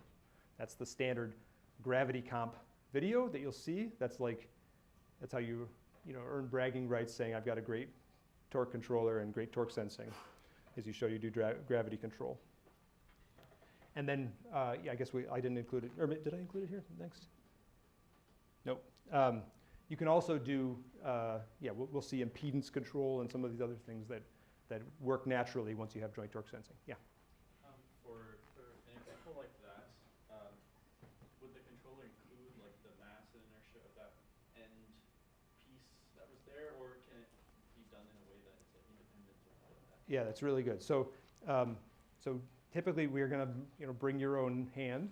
That's the standard gravity comp video that you'll see. That's how you earn bragging rights, saying I've got a great torque controller and great torque sensing, as you show you do gravity control. And then, yeah, I guess I didn't include it, or did I include it here next? Nope. You can also do, yeah, we'll see impedance control and some of these other things that work naturally once you have joint torque sensing. Yeah. For an example like that, would the controller include like the mass and inertia of that end piece that was there, or can it be done in a way that it's independent of that? Yeah, that's really good. So, so typically we're going to bring your own hand,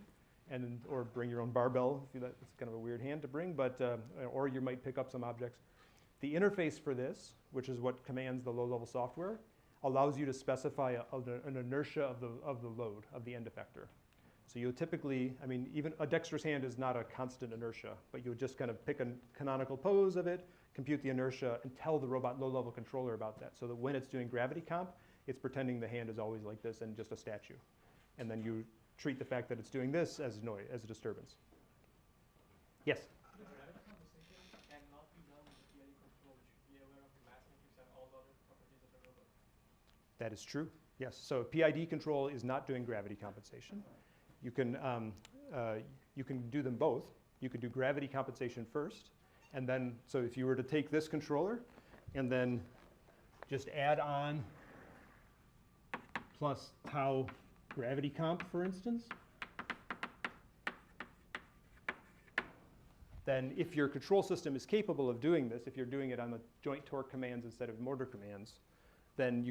or bring your own barbell. That's kind of a weird hand to bring, but or you might pick up some objects. The interface for this, which is what commands the low-level software, allows you to specify an inertia of the load of the end effector. So you'll typically, I mean, even a dexterous hand is not a constant inertia, but you'll just kind of pick a canonical pose of it, compute the inertia, and tell the robot low-level controller about that, so that when it's doing gravity comp, it's pretending the hand is always like this and just a statue. And then you treat the fact that it's doing this as noise, as a disturbance. Yes? The gravity compensation cannot be done with the PID control, which should be aware of the mass matrix and all the other properties of the robot. That is true, yes. So PID control is not doing gravity compensation. You can do them both. You could do gravity compensation first, and then, so if you were to take this controller and then just add on plus tau gravity comp, for instance, then if your control system is capable of doing this, if you're doing it on the joint torque commands instead of motor commands, then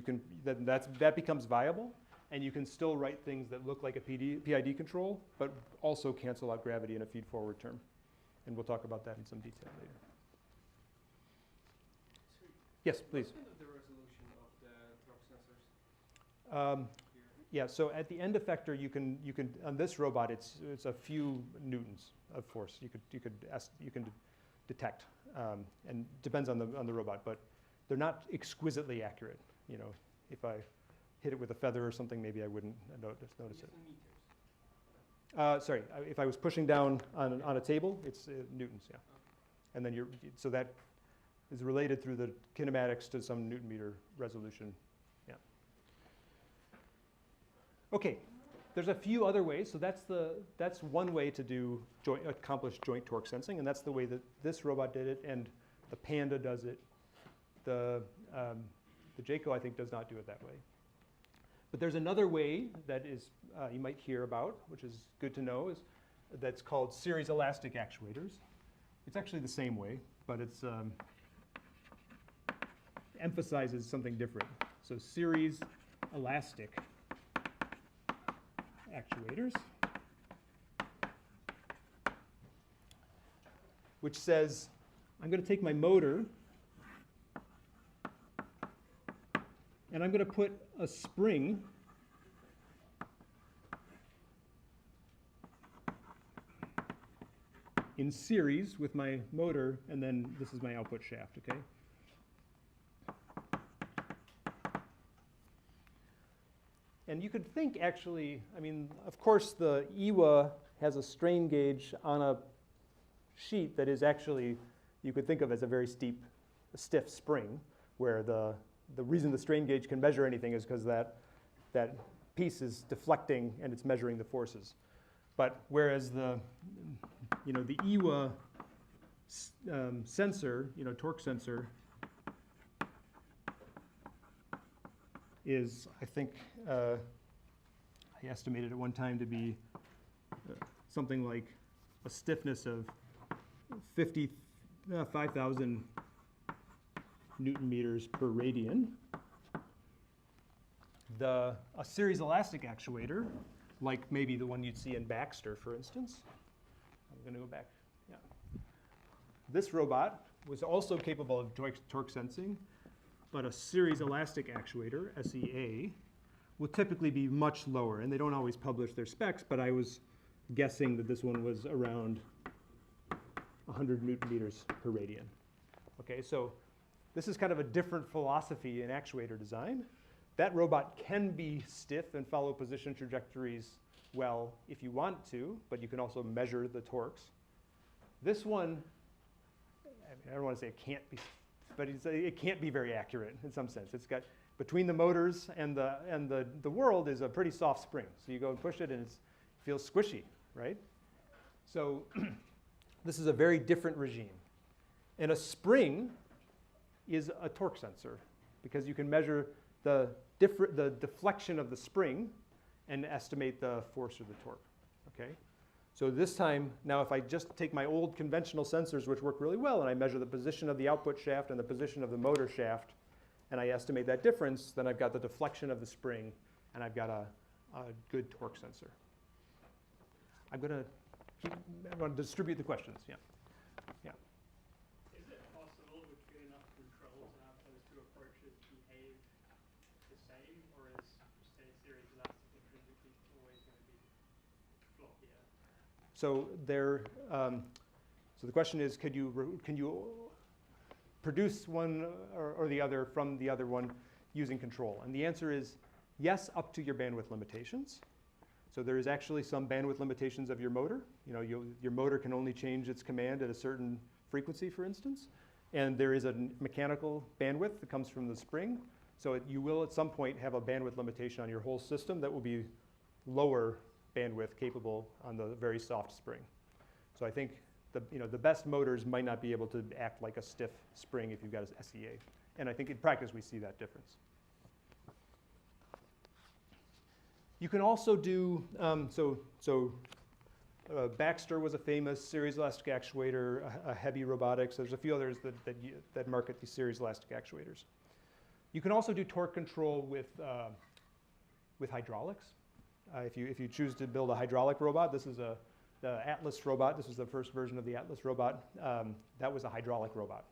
that becomes viable, and you can still write things that look like a PID control, but also cancel out gravity in a feed-forward term. And we'll talk about that in some detail later. Yes, please. What's kind of the resolution of the torque sensors? Yeah, so at the end effector, you can on this robot, it's a few newtons of force you can detect, and depends on the robot, but they're not exquisitely accurate. If I hit it with a feather or something, maybe I wouldn't notice it. In meters. If I was pushing down on a table, it's newtons, yeah. And then so that is related through the kinematics to some Newton meter resolution, yeah. Okay, there's a few other ways. So that's one way to accomplish joint torque sensing, and that's the way that this robot did it, and the Panda does it. The Jayco, I think, does not do it that way. But there's another way that is you might hear about, which is good to know, that's called series elastic actuators. It's actually the same way, but it's emphasizes something different. So series elastic actuators, which says I'm going to take my motor and I'm going to put a spring in series with my motor, and then this is my output shaft, okay? And you could think, actually, I mean, of course, the EWA has a strain gauge on a sheet that is actually, you could think of as a very stiff spring, where the reason the strain gauge can measure anything is because that piece is deflecting and it's measuring the forces. But whereas the EWA sensor, torque sensor, is, I think, I estimated at one time to be something like a stiffness of 5,000 Newton meters per radian. A series elastic actuator, like maybe the one you'd see in Baxter, for instance. I'm going to go back. Yeah. This robot was also capable of torque sensing, but a series elastic actuator, SEA, will typically be much lower. And they don't always publish their specs, but I was guessing that this one was around 100 Newton meters per radian. Okay, so this is kind of a different philosophy in actuator design. That robot can be stiff and follow position trajectories well if you want to, but you can also measure the torques. This one, I don't want to say it can't be, but it can't be very accurate in some sense. It's got, between the motors and the world is a pretty soft spring. So you go and push it and it feels squishy, right? So this is a very different regime. And a spring is a torque sensor because you can measure the deflection of the spring and estimate the force or the torque, okay? So this time, now if I just take my old conventional sensors, which work really well, and I measure the position of the output shaft and the position of the motor shaft, and I estimate that difference, then I've got the deflection of the spring, and I've got a good torque sensor. I'm going to distribute the questions, yeah. Yeah. Is it possible with good enough control to have those two approaches behave the same, or is, say, series elastic intrinsically always going to be floppier? So so the question is, can you produce one or the other from the other one using control? And the answer is yes, up to your bandwidth limitations. So there is actually some bandwidth limitations of your motor. Your motor can only change its command at a certain frequency, for instance. And there is a mechanical bandwidth that comes from the spring. So you will at some point have a bandwidth limitation on your whole system that will be lower bandwidth capable on the very soft spring. So I think the best motors might not be able to act like a stiff spring if you've got an SEA. And I think in practice we see that difference. You can also do, Baxter was a famous series elastic actuator, Hebi Robotics. There's a few others that market these series elastic actuators. You can also do torque control with hydraulics. If you choose to build a hydraulic robot, this is the Atlas robot. This was the first version of the Atlas robot. That was a hydraulic robot.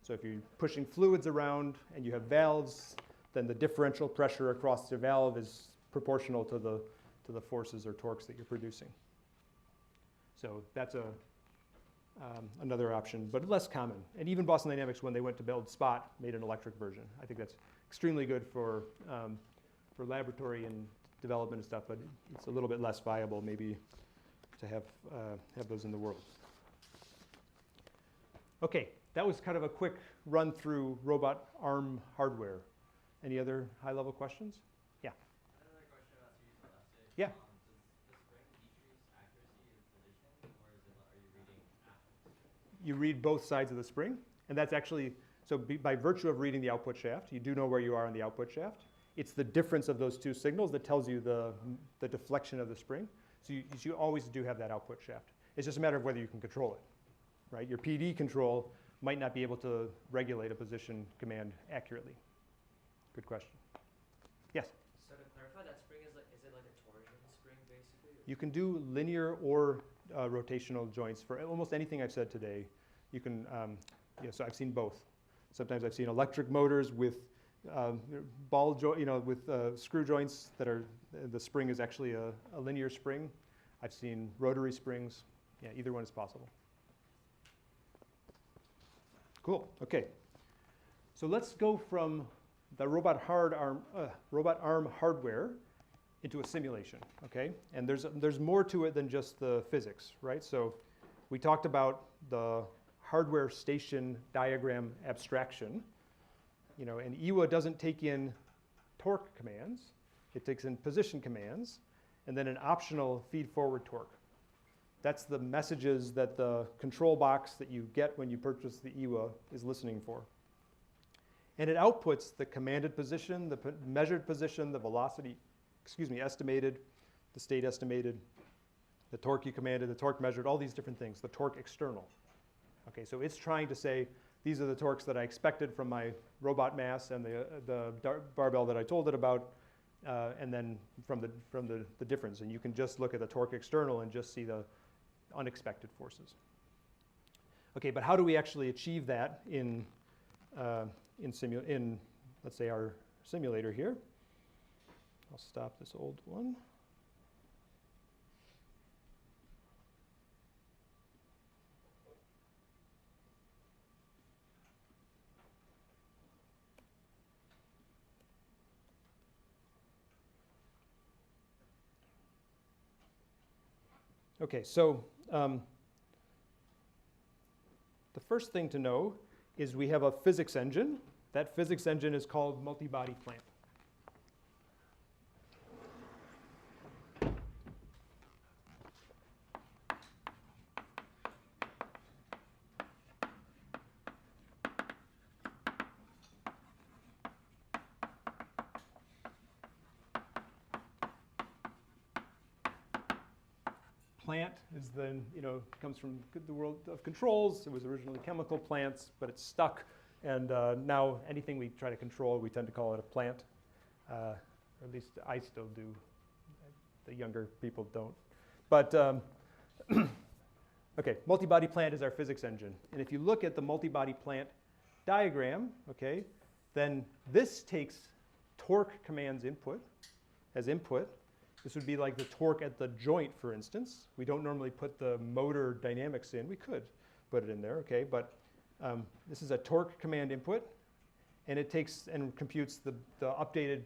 So if you're pushing fluids around and you have valves, then the differential pressure across the valve is proportional to the forces or torques that you're producing. So that's another option, but less common. And even Boston Dynamics, when they went to build Spot, made an electric version. I think that's extremely good for laboratory and development and stuff, but it's a little bit less viable maybe to have those in the world. Okay, that was kind of a quick run through robot arm hardware. Any other high-level questions? Yeah. Another question about 3D Scholastic. Yeah. Does the spring decrease accuracy of position, or are you reading after the spring? You read both sides of the spring, and that's actually, so by virtue of reading the output shaft, you do know where you are on the output shaft. It's the difference of those two signals that tells you the deflection of the spring. So you always do have that output shaft. It's just a matter of whether you can control it, right? Your PD control might not be able to regulate a position command accurately. Good question. Yes? So to clarify, that spring is it like a torsion spring basically? You can do linear or rotational joints for almost anything I've said today. You can, so I've seen both. Sometimes I've seen electric motors with with screw joints that are, the spring is actually a linear spring. I've seen rotary springs. Yeah, either one is possible. Cool, okay. So let's go from the robot arm hardware into a simulation, okay? And there's more to it than just the physics, right? So we talked about the hardware station diagram abstraction, and EWA doesn't take in torque commands. It takes in position commands, and then an optional feed-forward torque. That's the messages that the control box that you get when you purchase the EWA is listening for. And it outputs the commanded position, the measured position, the velocity, estimated, the state estimated, the torque you commanded, the torque measured, all these different things, the torque external. Okay, so it's trying to say, these are the torques that I expected from my robot mass and the barbell that I told it about, and then from the difference. And you can just look at the torque external and just see the unexpected forces. Okay, but how do we actually achieve that in let's say our simulator here? I'll stop this old one. Okay, so the first thing to know is we have a physics engine. That physics engine is called multi-body plant. Plant is then, comes from the world of controls. It was originally chemical plants, but it's stuck. And now anything we try to control, we tend to call it a plant. Or at least I still do. The younger people don't. But okay, multi-body plant is our physics engine. And if you look at the multi-body plant diagram, okay, then this takes torque commands as input. This would be like the torque at the joint, for instance. We don't normally put the motor dynamics in. We could put it in there, okay? But this is a torque command input, and it takes and computes the updated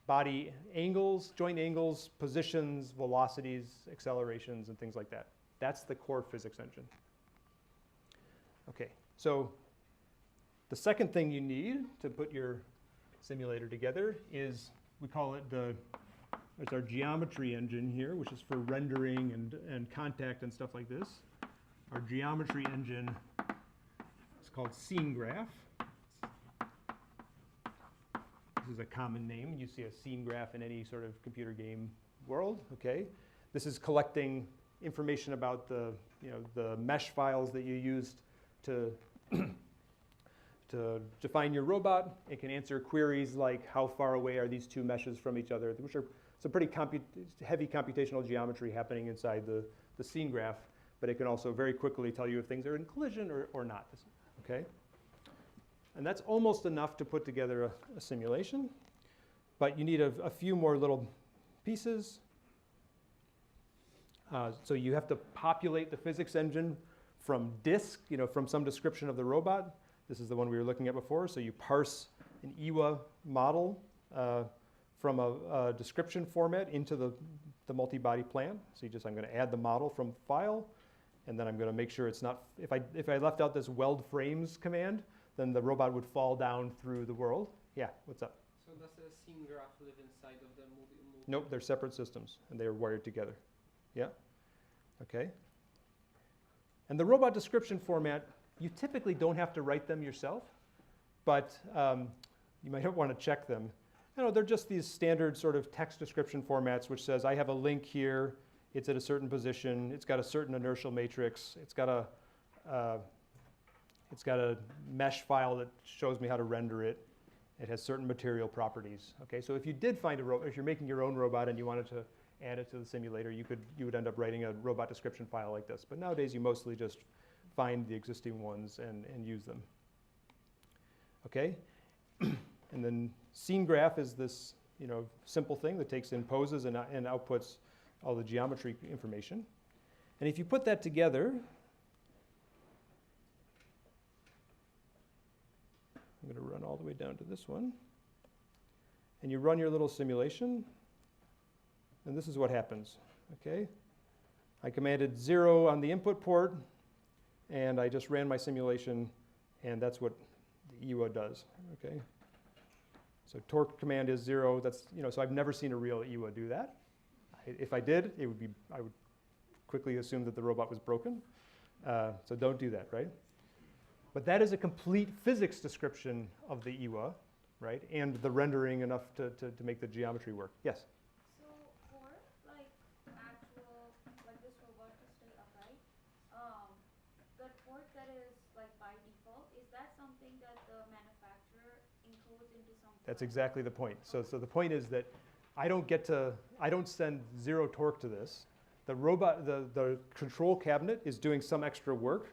body angles, joint angles, positions, velocities, accelerations, and things like that. That's the core physics engine. Okay, so the second thing you need to put your simulator together is, we call it there's our geometry engine here, which is for rendering and contact and stuff like this. Our geometry engine is called scene graph. This is a common name. You see a scene graph in any sort of computer game world, okay? This is collecting information about the mesh files that you used to define your robot. It can answer queries like how far away are these two meshes from each other, which are some pretty heavy computational geometry happening inside the scene graph, but it can also very quickly tell you if things are in collision or not, okay? And that's almost enough to put together a simulation, but you need a few more little pieces. So you have to populate the physics engine from disk, from some description of the robot. This is the one we were looking at before. So you parse an EWA model from a description format into the the multi-body plan. So I'm going to add the model from file, and then I'm going to make sure it's not, if I left out this weld frames command, then the robot would fall down through the world. Yeah, what's up? So does the scene graph live inside of the Nope, they're separate systems, and they are wired together. Yeah, okay. And the robot description format, you typically don't have to write them yourself, but you might want to check them. They're just these standard sort of text description formats, which says I have a link here, it's at a certain position, it's got a certain inertial matrix, it's got a mesh file that shows me how to render it. It has certain material properties. Okay, so if you did find a robot, if you're making your own robot and you wanted to add it to the simulator, you would end up writing a robot description file like this. But nowadays, you mostly just find the existing ones and use them. Okay, and then scene graph is this simple thing that takes in poses and outputs all the geometry information. And if you put that together, I'm going to run all the way down to this one. And you run your little simulation, and this is what happens. Okay, I commanded 0 on the input port, and I just ran my simulation, and that's what the EWA does. Okay, so torque command is 0. That's so I've never seen a real EWA do that. If I did, I would quickly assume that the robot was broken. So don't do that, right? But that is a complete physics description of the EWA, right? And the rendering enough to make the geometry work. Yes? So for actual, this robot to stay upright, the torque that is by default, is that something that the manufacturer encodes into some? That's exactly the point. So the point is that I don't send 0 torque to this. The robot, the control cabinet is doing some extra work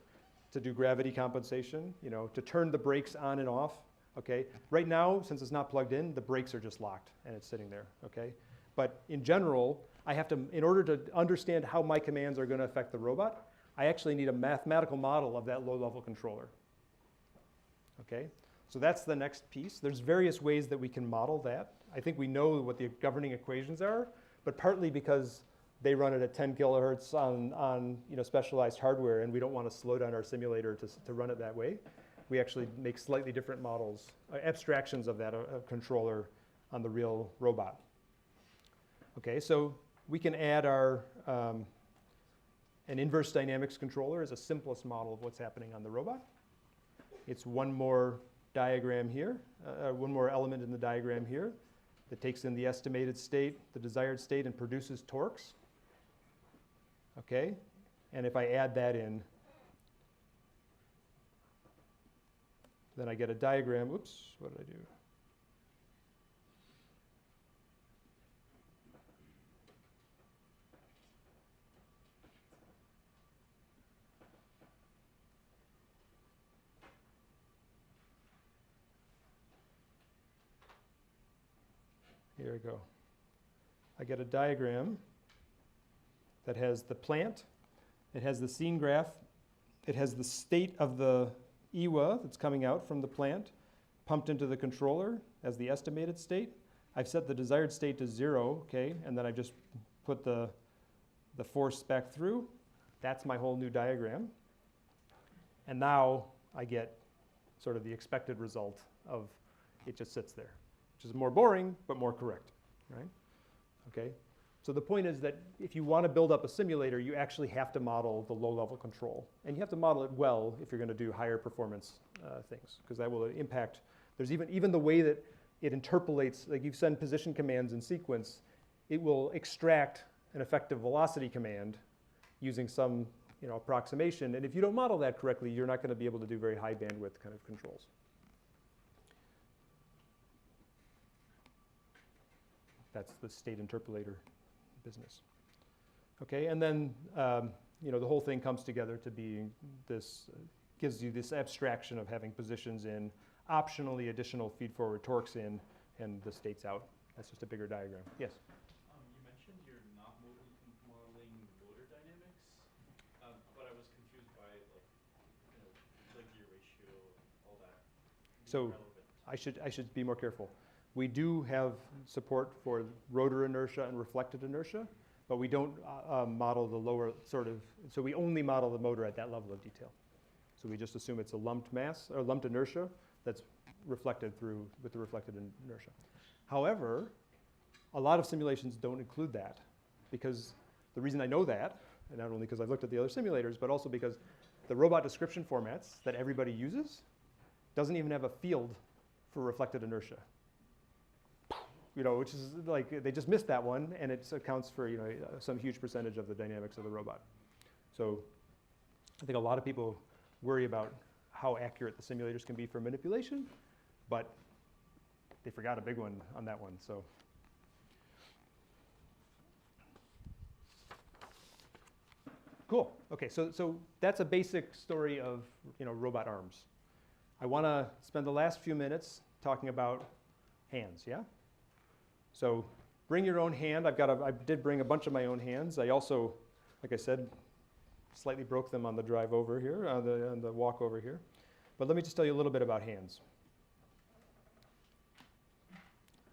to do gravity compensation, to turn the brakes on and off, okay? Right now, since it's not plugged in, the brakes are just locked and it's sitting there, okay? But in general, I have to, in order to understand how my commands are gonna affect the robot, I actually need a mathematical model of that low-level controller, okay? So that's the next piece. There's various ways that we can model that. I think we know what the governing equations are, but partly because they run it at 10 kilohertz on specialized hardware, and we don't want to slow down our simulator to run it that way. We actually make slightly different models, abstractions of that controller on the real robot. Okay, so we can add our an inverse dynamics controller as a simplest model of what's happening on the robot. It's one more diagram here, one more element in the diagram here that takes in the estimated state, the desired state, and produces torques. Okay, and if I add that in, then I get a diagram. Oops, what did I do? Here we go. I get a diagram that has the plant, it has the scene graph, it has the state of the EWA that's coming out from the plant, pumped into the controller as the estimated state. I've set the desired state to 0, okay, and then I just put the force back through. That's my whole new diagram. And now I get sort of the expected result of it just sits there, which is more boring, but more correct, right? Okay. So the point is that if you want to build up a simulator, you actually have to model the low-level control. And you have to model it well if you're going to do higher performance things, because that will impact, there's even the way that it interpolates, like you send position commands in sequence, it will extract an effective velocity command using some approximation. And if you don't model that correctly, you're not going to be able to do very high bandwidth kind of controls. That's the state interpolator business. Okay, and then the whole thing comes together to be this, gives you this abstraction of having positions in, optionally additional feed-forward torques in, and the states out. That's just a bigger diagram. Yes? You mentioned you're not modeling rotor dynamics, but I was confused by the gear ratio, all that. So I should be more careful. We do have support for rotor inertia and reflected inertia, but we don't model the lower sort of, so we only model the motor at that level of detail. So we just assume it's a lumped mass, or lumped inertia that's reflected through with the reflected inertia. However, a lot of simulations don't include that, because the reason I know that, and not only because I've looked at the other simulators, but also because the robot description formats that everybody uses doesn't even have a field for reflected inertia. You know, which is like, they just missed that one, and it accounts for, you know, some huge percentage of the dynamics of the robot. So I think a lot of people worry about how accurate the simulators can be for manipulation, but they forgot a big one on that one, so. Cool, okay, so that's a basic story of, you know, robot arms. I wanna spend the last few minutes talking about hands, yeah? So bring your own hand. I did bring a bunch of my own hands. I also, like I said, slightly broke them on the drive over here, on the walk over here. But let me just tell you a little bit about hands.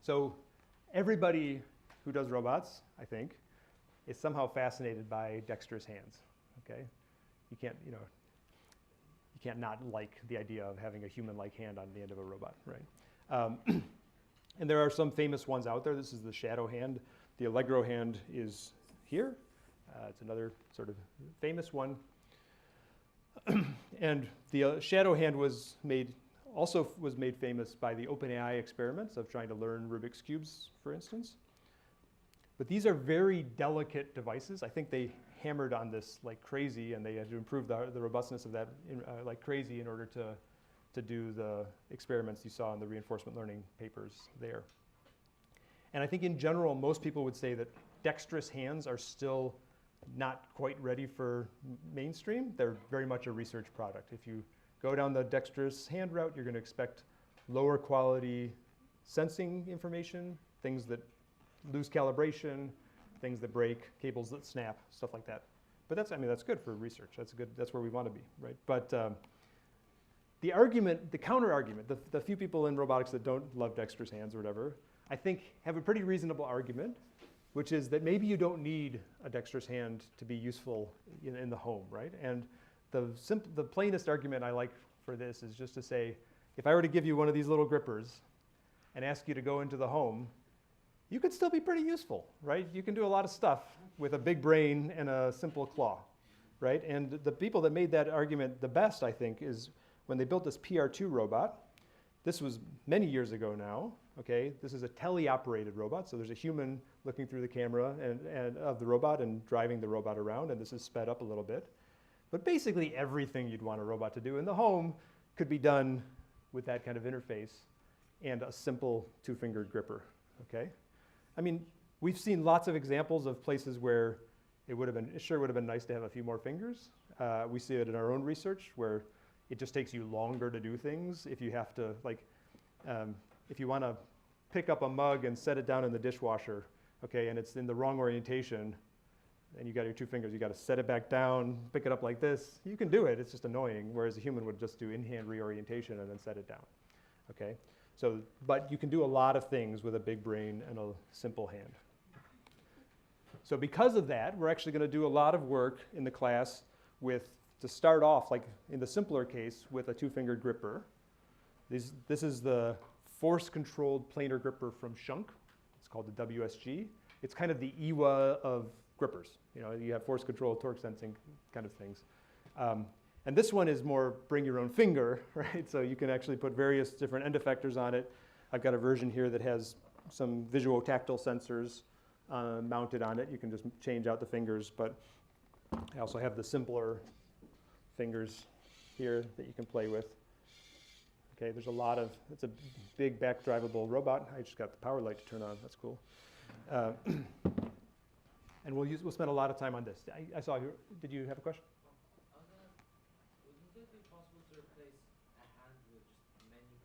So everybody who does robots, I think, is somehow fascinated by dexterous hands, okay? You can't, you know, you can't not like the idea of having a human-like hand on the end of a robot, right? And there are some famous ones out there. This is the Shadow hand. The Allegro hand is here. It's another sort of famous one. And the Shadow hand was made famous by the OpenAI experiments of trying to learn Rubik's Cubes, for instance. But these are very delicate devices. I think they hammered on this like crazy, and they had to improve the robustness of that like crazy in order to do the experiments you saw in the reinforcement learning papers there. And I think in general, most people would say that dexterous hands are still not quite ready for mainstream. They're very much a research product. If you go down the dexterous hand route, you're going to expect lower quality sensing information, things that lose calibration, things that break, cables that snap, stuff like that. But that's, I mean, that's good for research. That's good. That's where we want to be, right? But the argument, the counter argument, the few people in robotics that don't love dexterous hands or whatever, I think have a pretty reasonable argument, which is that maybe you don't need a dexterous hand to be useful in the home, right? And the plainest argument I like for this is just to say, if I were to give you one of these little grippers and ask you to go into the home, you could still be pretty useful, right? You can do a lot of stuff with a big brain and a simple claw, right? And the people that made that argument the best, I think, is when they built this PR2 robot. This was many years ago now, okay? This is a teleoperated robot, so there's a human looking through the camera and of the robot and driving the robot around, and this is sped up a little bit. But basically everything you'd want a robot to do in the home could be done with that kind of interface and a simple two-fingered gripper, okay? I mean, we've seen lots of examples of places where it would have been nice to have a few more fingers. We see it in our own research where it just takes you longer to do things if you have to, like, if you want to pick up a mug and set it down in the dishwasher, okay, and it's in the wrong orientation, and you got your two fingers, you got to set it back down, pick it up like this. You can do it, it's just annoying, whereas a human would just do in-hand reorientation and then set it down, okay? So, but you can do a lot of things with a big brain and a simple hand. So because of that, we're actually going to do a lot of work in the class with, to start off, like in the simpler case, with a two-fingered gripper. This is the force-controlled planar gripper from Schunk. It's called the WSG. It's kind of the EWA of grippers. You know, you have force-controlled, torque sensing kind of things. And this one is more bring your own finger, right? So you can actually put various different end effectors on it. I've got a version here that has some visual tactile sensors mounted on it. You can just change out the fingers, but I also have the simpler fingers here that you can play with. Okay, there's a lot of, it's a big back drivable robot. I just got the power light to turn on, that's cool. And we'll spend a lot of time on this. I saw you, did you have a question? Wouldn't it be possible to replace a hand with just many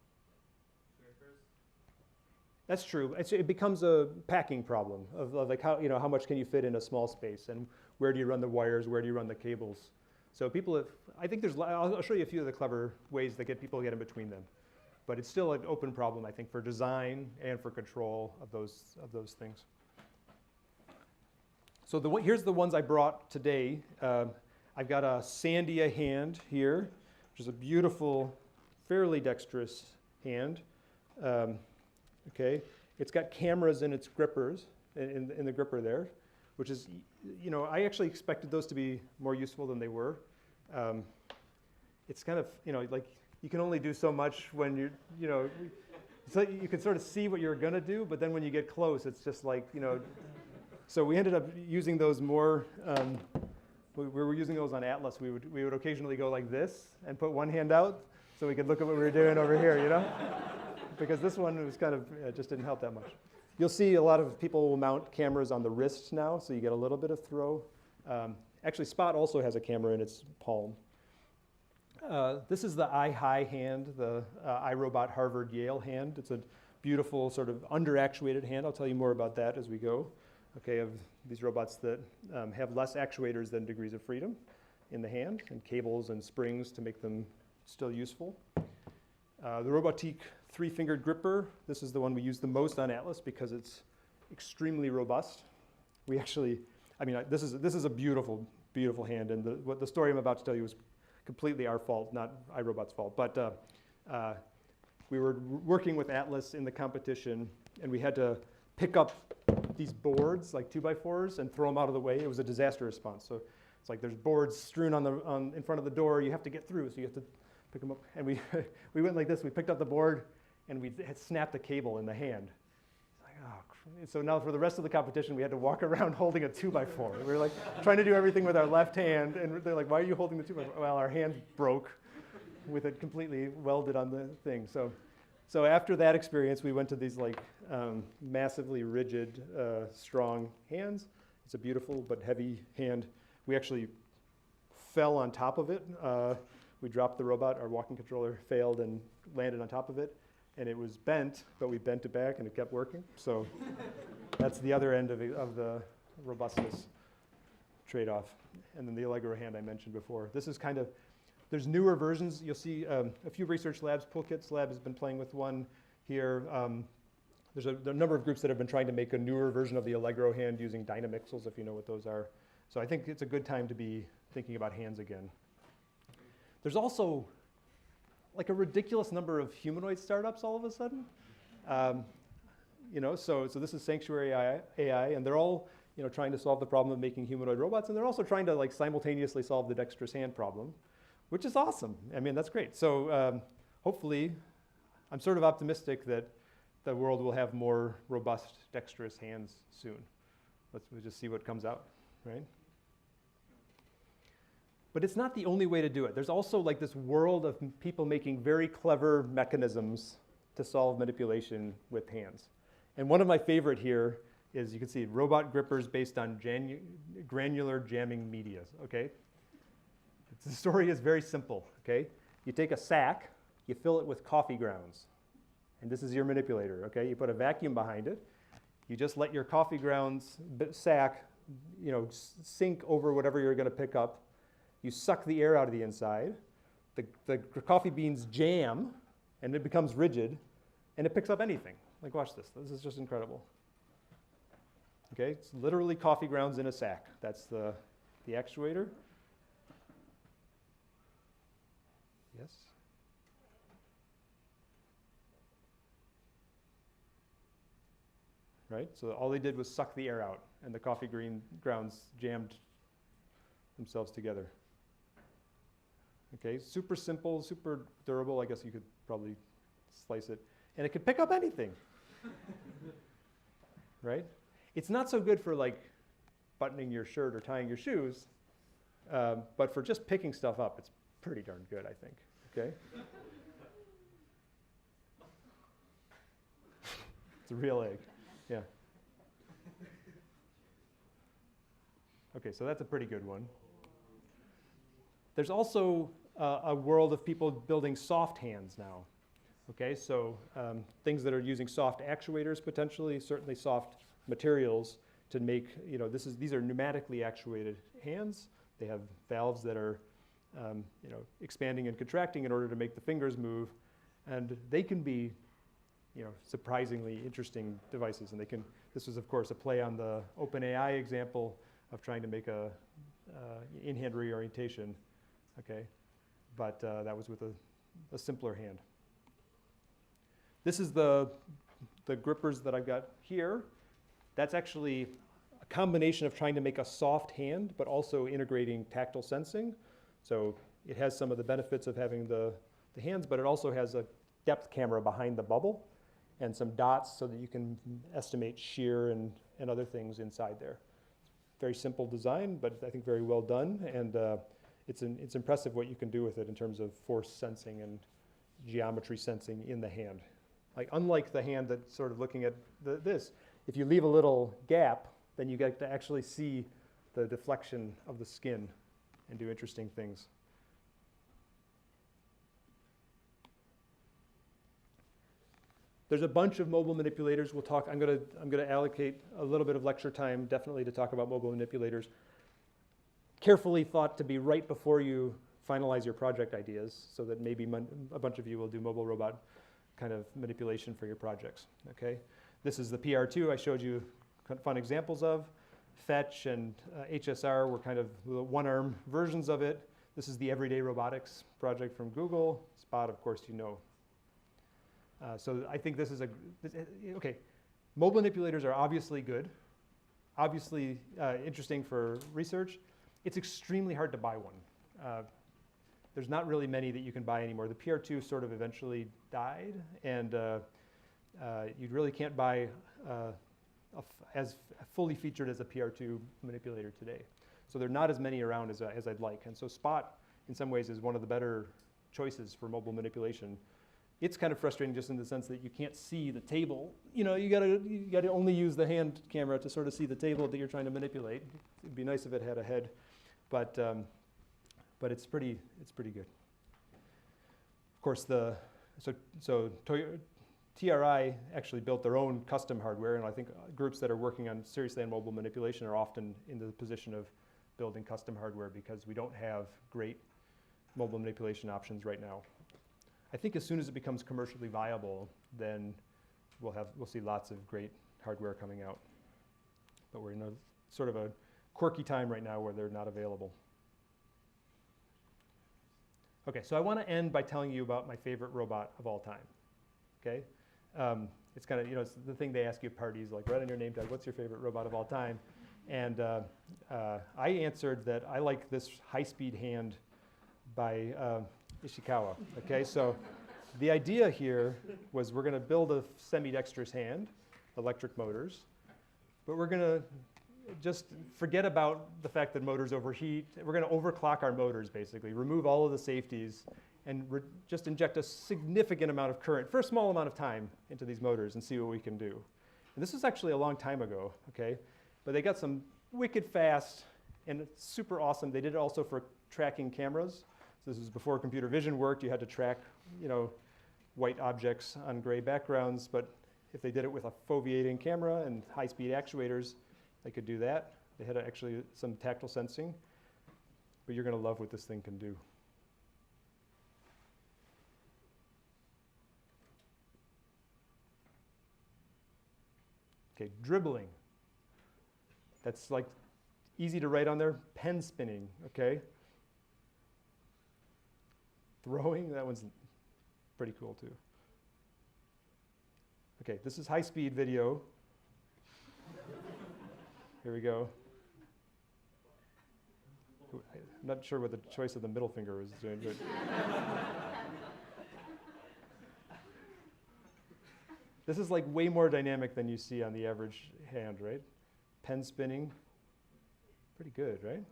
grippers? That's true. It becomes a packing problem of like how much can you fit in a small space, and where do you run the wires, where do you run the cables? So people have, I think I'll show you a few of the clever ways that people get in between them. But it's still an open problem, I think, for design and for control of those things. So here's the ones I brought today. I've got a Sandia hand here, which is a beautiful, fairly dexterous hand. Okay, it's got cameras in its grippers, in the gripper there, which is, I actually expected those to be more useful than they were. It's kind of, like you can only do so much when so you can sort of see what you're gonna do, but then when you get close, it's just like, So we ended up using those more. We were using those on Atlas. We would occasionally go like this and put one hand out so we could look at what we were doing over here, Because this one was kind of just didn't help that much. You'll see a lot of people will mount cameras on the wrist now, so you get a little bit of throw. Actually, Spot also has a camera in its palm. This is the iHigh hand, the iRobot Harvard Yale hand. It's a beautiful sort of under-actuated hand. I'll tell you more about that as we go. Okay, of these robots that have less actuators than degrees of freedom in the hand, and cables and springs to make them still useful. The Robotique 3-fingered gripper, this is the one we use the most on Atlas because it's extremely robust. We actually, this is a beautiful, beautiful hand, and the story I'm about to tell you is completely our fault, not iRobot's fault. But we were working with Atlas in the competition, and we had to pick up these boards, like 2x4s, and throw them out of the way. It was a disaster response. So it's like there's boards strewn in front of the door. You have to get through, so you have to pick them up. And we we went like this. We picked up the board, and we had snapped a cable in the hand. It's like, oh. So now for the rest of the competition, we had to walk around holding a 2x4. We were like trying to do everything with our left hand, and they're like, why are you holding the 2x4? Well, our hand broke with it completely welded on the thing. So after that experience, we went to these like massively rigid, strong hands. It's a beautiful but heavy hand. We actually fell on top of it. We dropped the robot. Our walking controller failed and landed on top of it. And it was bent, but we bent it back and it kept working. So that's the other end of the robustness trade-off. And then the Allegro hand I mentioned before. This is kind of, there's newer versions. You'll see a few research labs. Poolkits Lab has been playing with one here. There's a number of groups that have been trying to make a newer version of the Allegro hand using Dynamixels, if you know what those are. So I think it's a good time to be thinking about hands again. There's also like a ridiculous number of humanoid startups all of a sudden. So this is Sanctuary AI, and they're all trying to solve the problem of making humanoid robots, and they're also trying to like simultaneously solve the dexterous hand problem, which is awesome. That's great. So hopefully, I'm sort of optimistic that the world will have more robust, dexterous hands soon. We'll just see what comes out, right? But it's not the only way to do it. There's also like this world of people making very clever mechanisms to solve manipulation with hands. And one of my favorite here is, you can see, robot grippers based on granular jamming media, okay? The story is very simple, okay? You take a sack, you fill it with coffee grounds, and this is your manipulator, okay? You put a vacuum behind it. You just let your coffee grounds sack, sink over whatever you're going to pick up. You suck the air out of the inside. The coffee beans jam, and it becomes rigid, and it picks up anything. Like, watch this. This is just incredible. Okay, it's literally coffee grounds in a sack. That's the actuator. Yes? Right? So all they did was suck the air out, and the coffee grounds jammed themselves together. Okay, super simple, super durable. I guess you could probably slice it. And it could pick up anything. Right? It's not so good for like buttoning your shirt or tying your shoes, but for just picking stuff up, it's pretty darn good, I think. Okay? It's a real egg. Yeah. Okay, so that's a pretty good one. There's also a world of people building soft hands now. Okay, so things that are using soft actuators potentially, certainly soft materials to make, these are pneumatically actuated hands. They have valves that are, expanding and contracting in order to make the fingers move, and they can be, surprisingly interesting devices. And this was, of course, a play on the OpenAI example of trying to make a in-hand reorientation, okay? But that was with a simpler hand. This is the grippers that I've got here. That's actually a combination of trying to make a soft hand, but also integrating tactile sensing. So it has some of the benefits of having the hands, but it also has a depth camera behind the bubble and some dots so that you can estimate shear and other things inside there. Very simple design, but I think very well done, and it's impressive what you can do with it in terms of force sensing and geometry sensing in the hand. Like, unlike the hand that's sort of looking at this, if you leave a little gap, then you get to actually see the deflection of the skin and do interesting things. There's a bunch of mobile manipulators. We'll talk. I'm gonna allocate a little bit of lecture time, definitely, to talk about mobile manipulators. Carefully thought to be right before you finalize your project ideas, so that maybe a bunch of you will do mobile robot kind of manipulation for your projects. Okay. This is the PR2 I showed you fun examples of. Fetch and HSR were kind of the one-arm versions of it. This is the Everyday Robotics project from Google. Spot, of course, you know. So I think this is okay. Mobile manipulators are obviously good, obviously interesting for research. It's extremely hard to buy one. There's not really many that you can buy anymore. The PR2 sort of eventually died, and you really can't buy as fully featured as a PR2 manipulator today. So there are not as many around as I'd like. And so Spot, in some ways, is one of the better choices for mobile manipulation. It's kind of frustrating just in the sense that you can't see the table. You know, you gotta only use the hand camera to sort of see the table that you're trying to manipulate. It'd be nice if it had a head, but it's pretty good. Of course, TRI actually built their own custom hardware, and I think groups that are working on seriously on mobile manipulation are often in the position of building custom hardware because we don't have great mobile manipulation options right now. I think as soon as it becomes commercially viable, then we'll see lots of great hardware coming out. But we're in a sort of a quirky time right now where they're not available. Okay, so I want to end by telling you about my favorite robot of all time. Okay, it's kind of, you know, it's the thing they ask you at parties, like, write on your name tag, what's your favorite robot of all time? And I answered that I like this high-speed hand by Ishikawa. Okay, so the idea here was we're going to build a semi-dexterous hand, electric motors, but we're going to just forget about the fact that motors overheat. We're going to overclock our motors, basically, remove all of the safeties, and just inject a significant amount of current for a small amount of time into these motors and see what we can do. And this was actually a long time ago, okay? But they got some wicked fast and super awesome. They did it also for tracking cameras. So this was before computer vision worked. You had to track, you know, white objects on gray backgrounds. But if they did it with a foveating camera and high-speed actuators, they could do that. They had actually some tactile sensing. But you're going to love what this thing can do. Okay, dribbling. That's like easy to write on there. Pen spinning, okay? Throwing, that one's pretty cool too. Okay, this is high-speed video. Here we go. I'm not sure what the choice of the middle finger was doing, but this is like way more dynamic than you see on the average hand, right? Pen spinning, pretty good, right?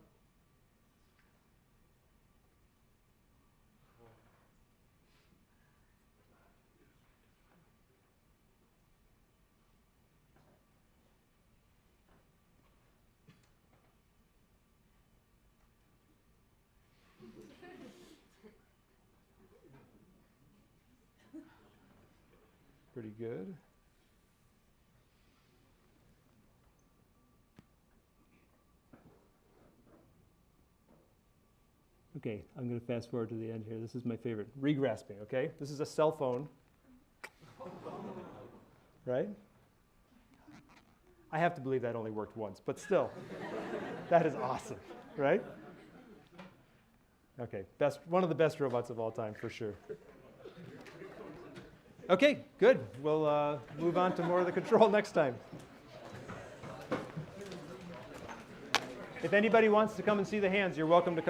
Pretty good. Okay, I'm going to fast forward to the end here. This is my favorite. Regrasping, okay? This is a cell phone. Right? I have to believe that only worked once, but still. That is awesome, right? Okay, one of the best robots of all time, for sure. Okay, good. We'll move on to more of the control next time. If anybody wants to come and see the hands, you're welcome to come.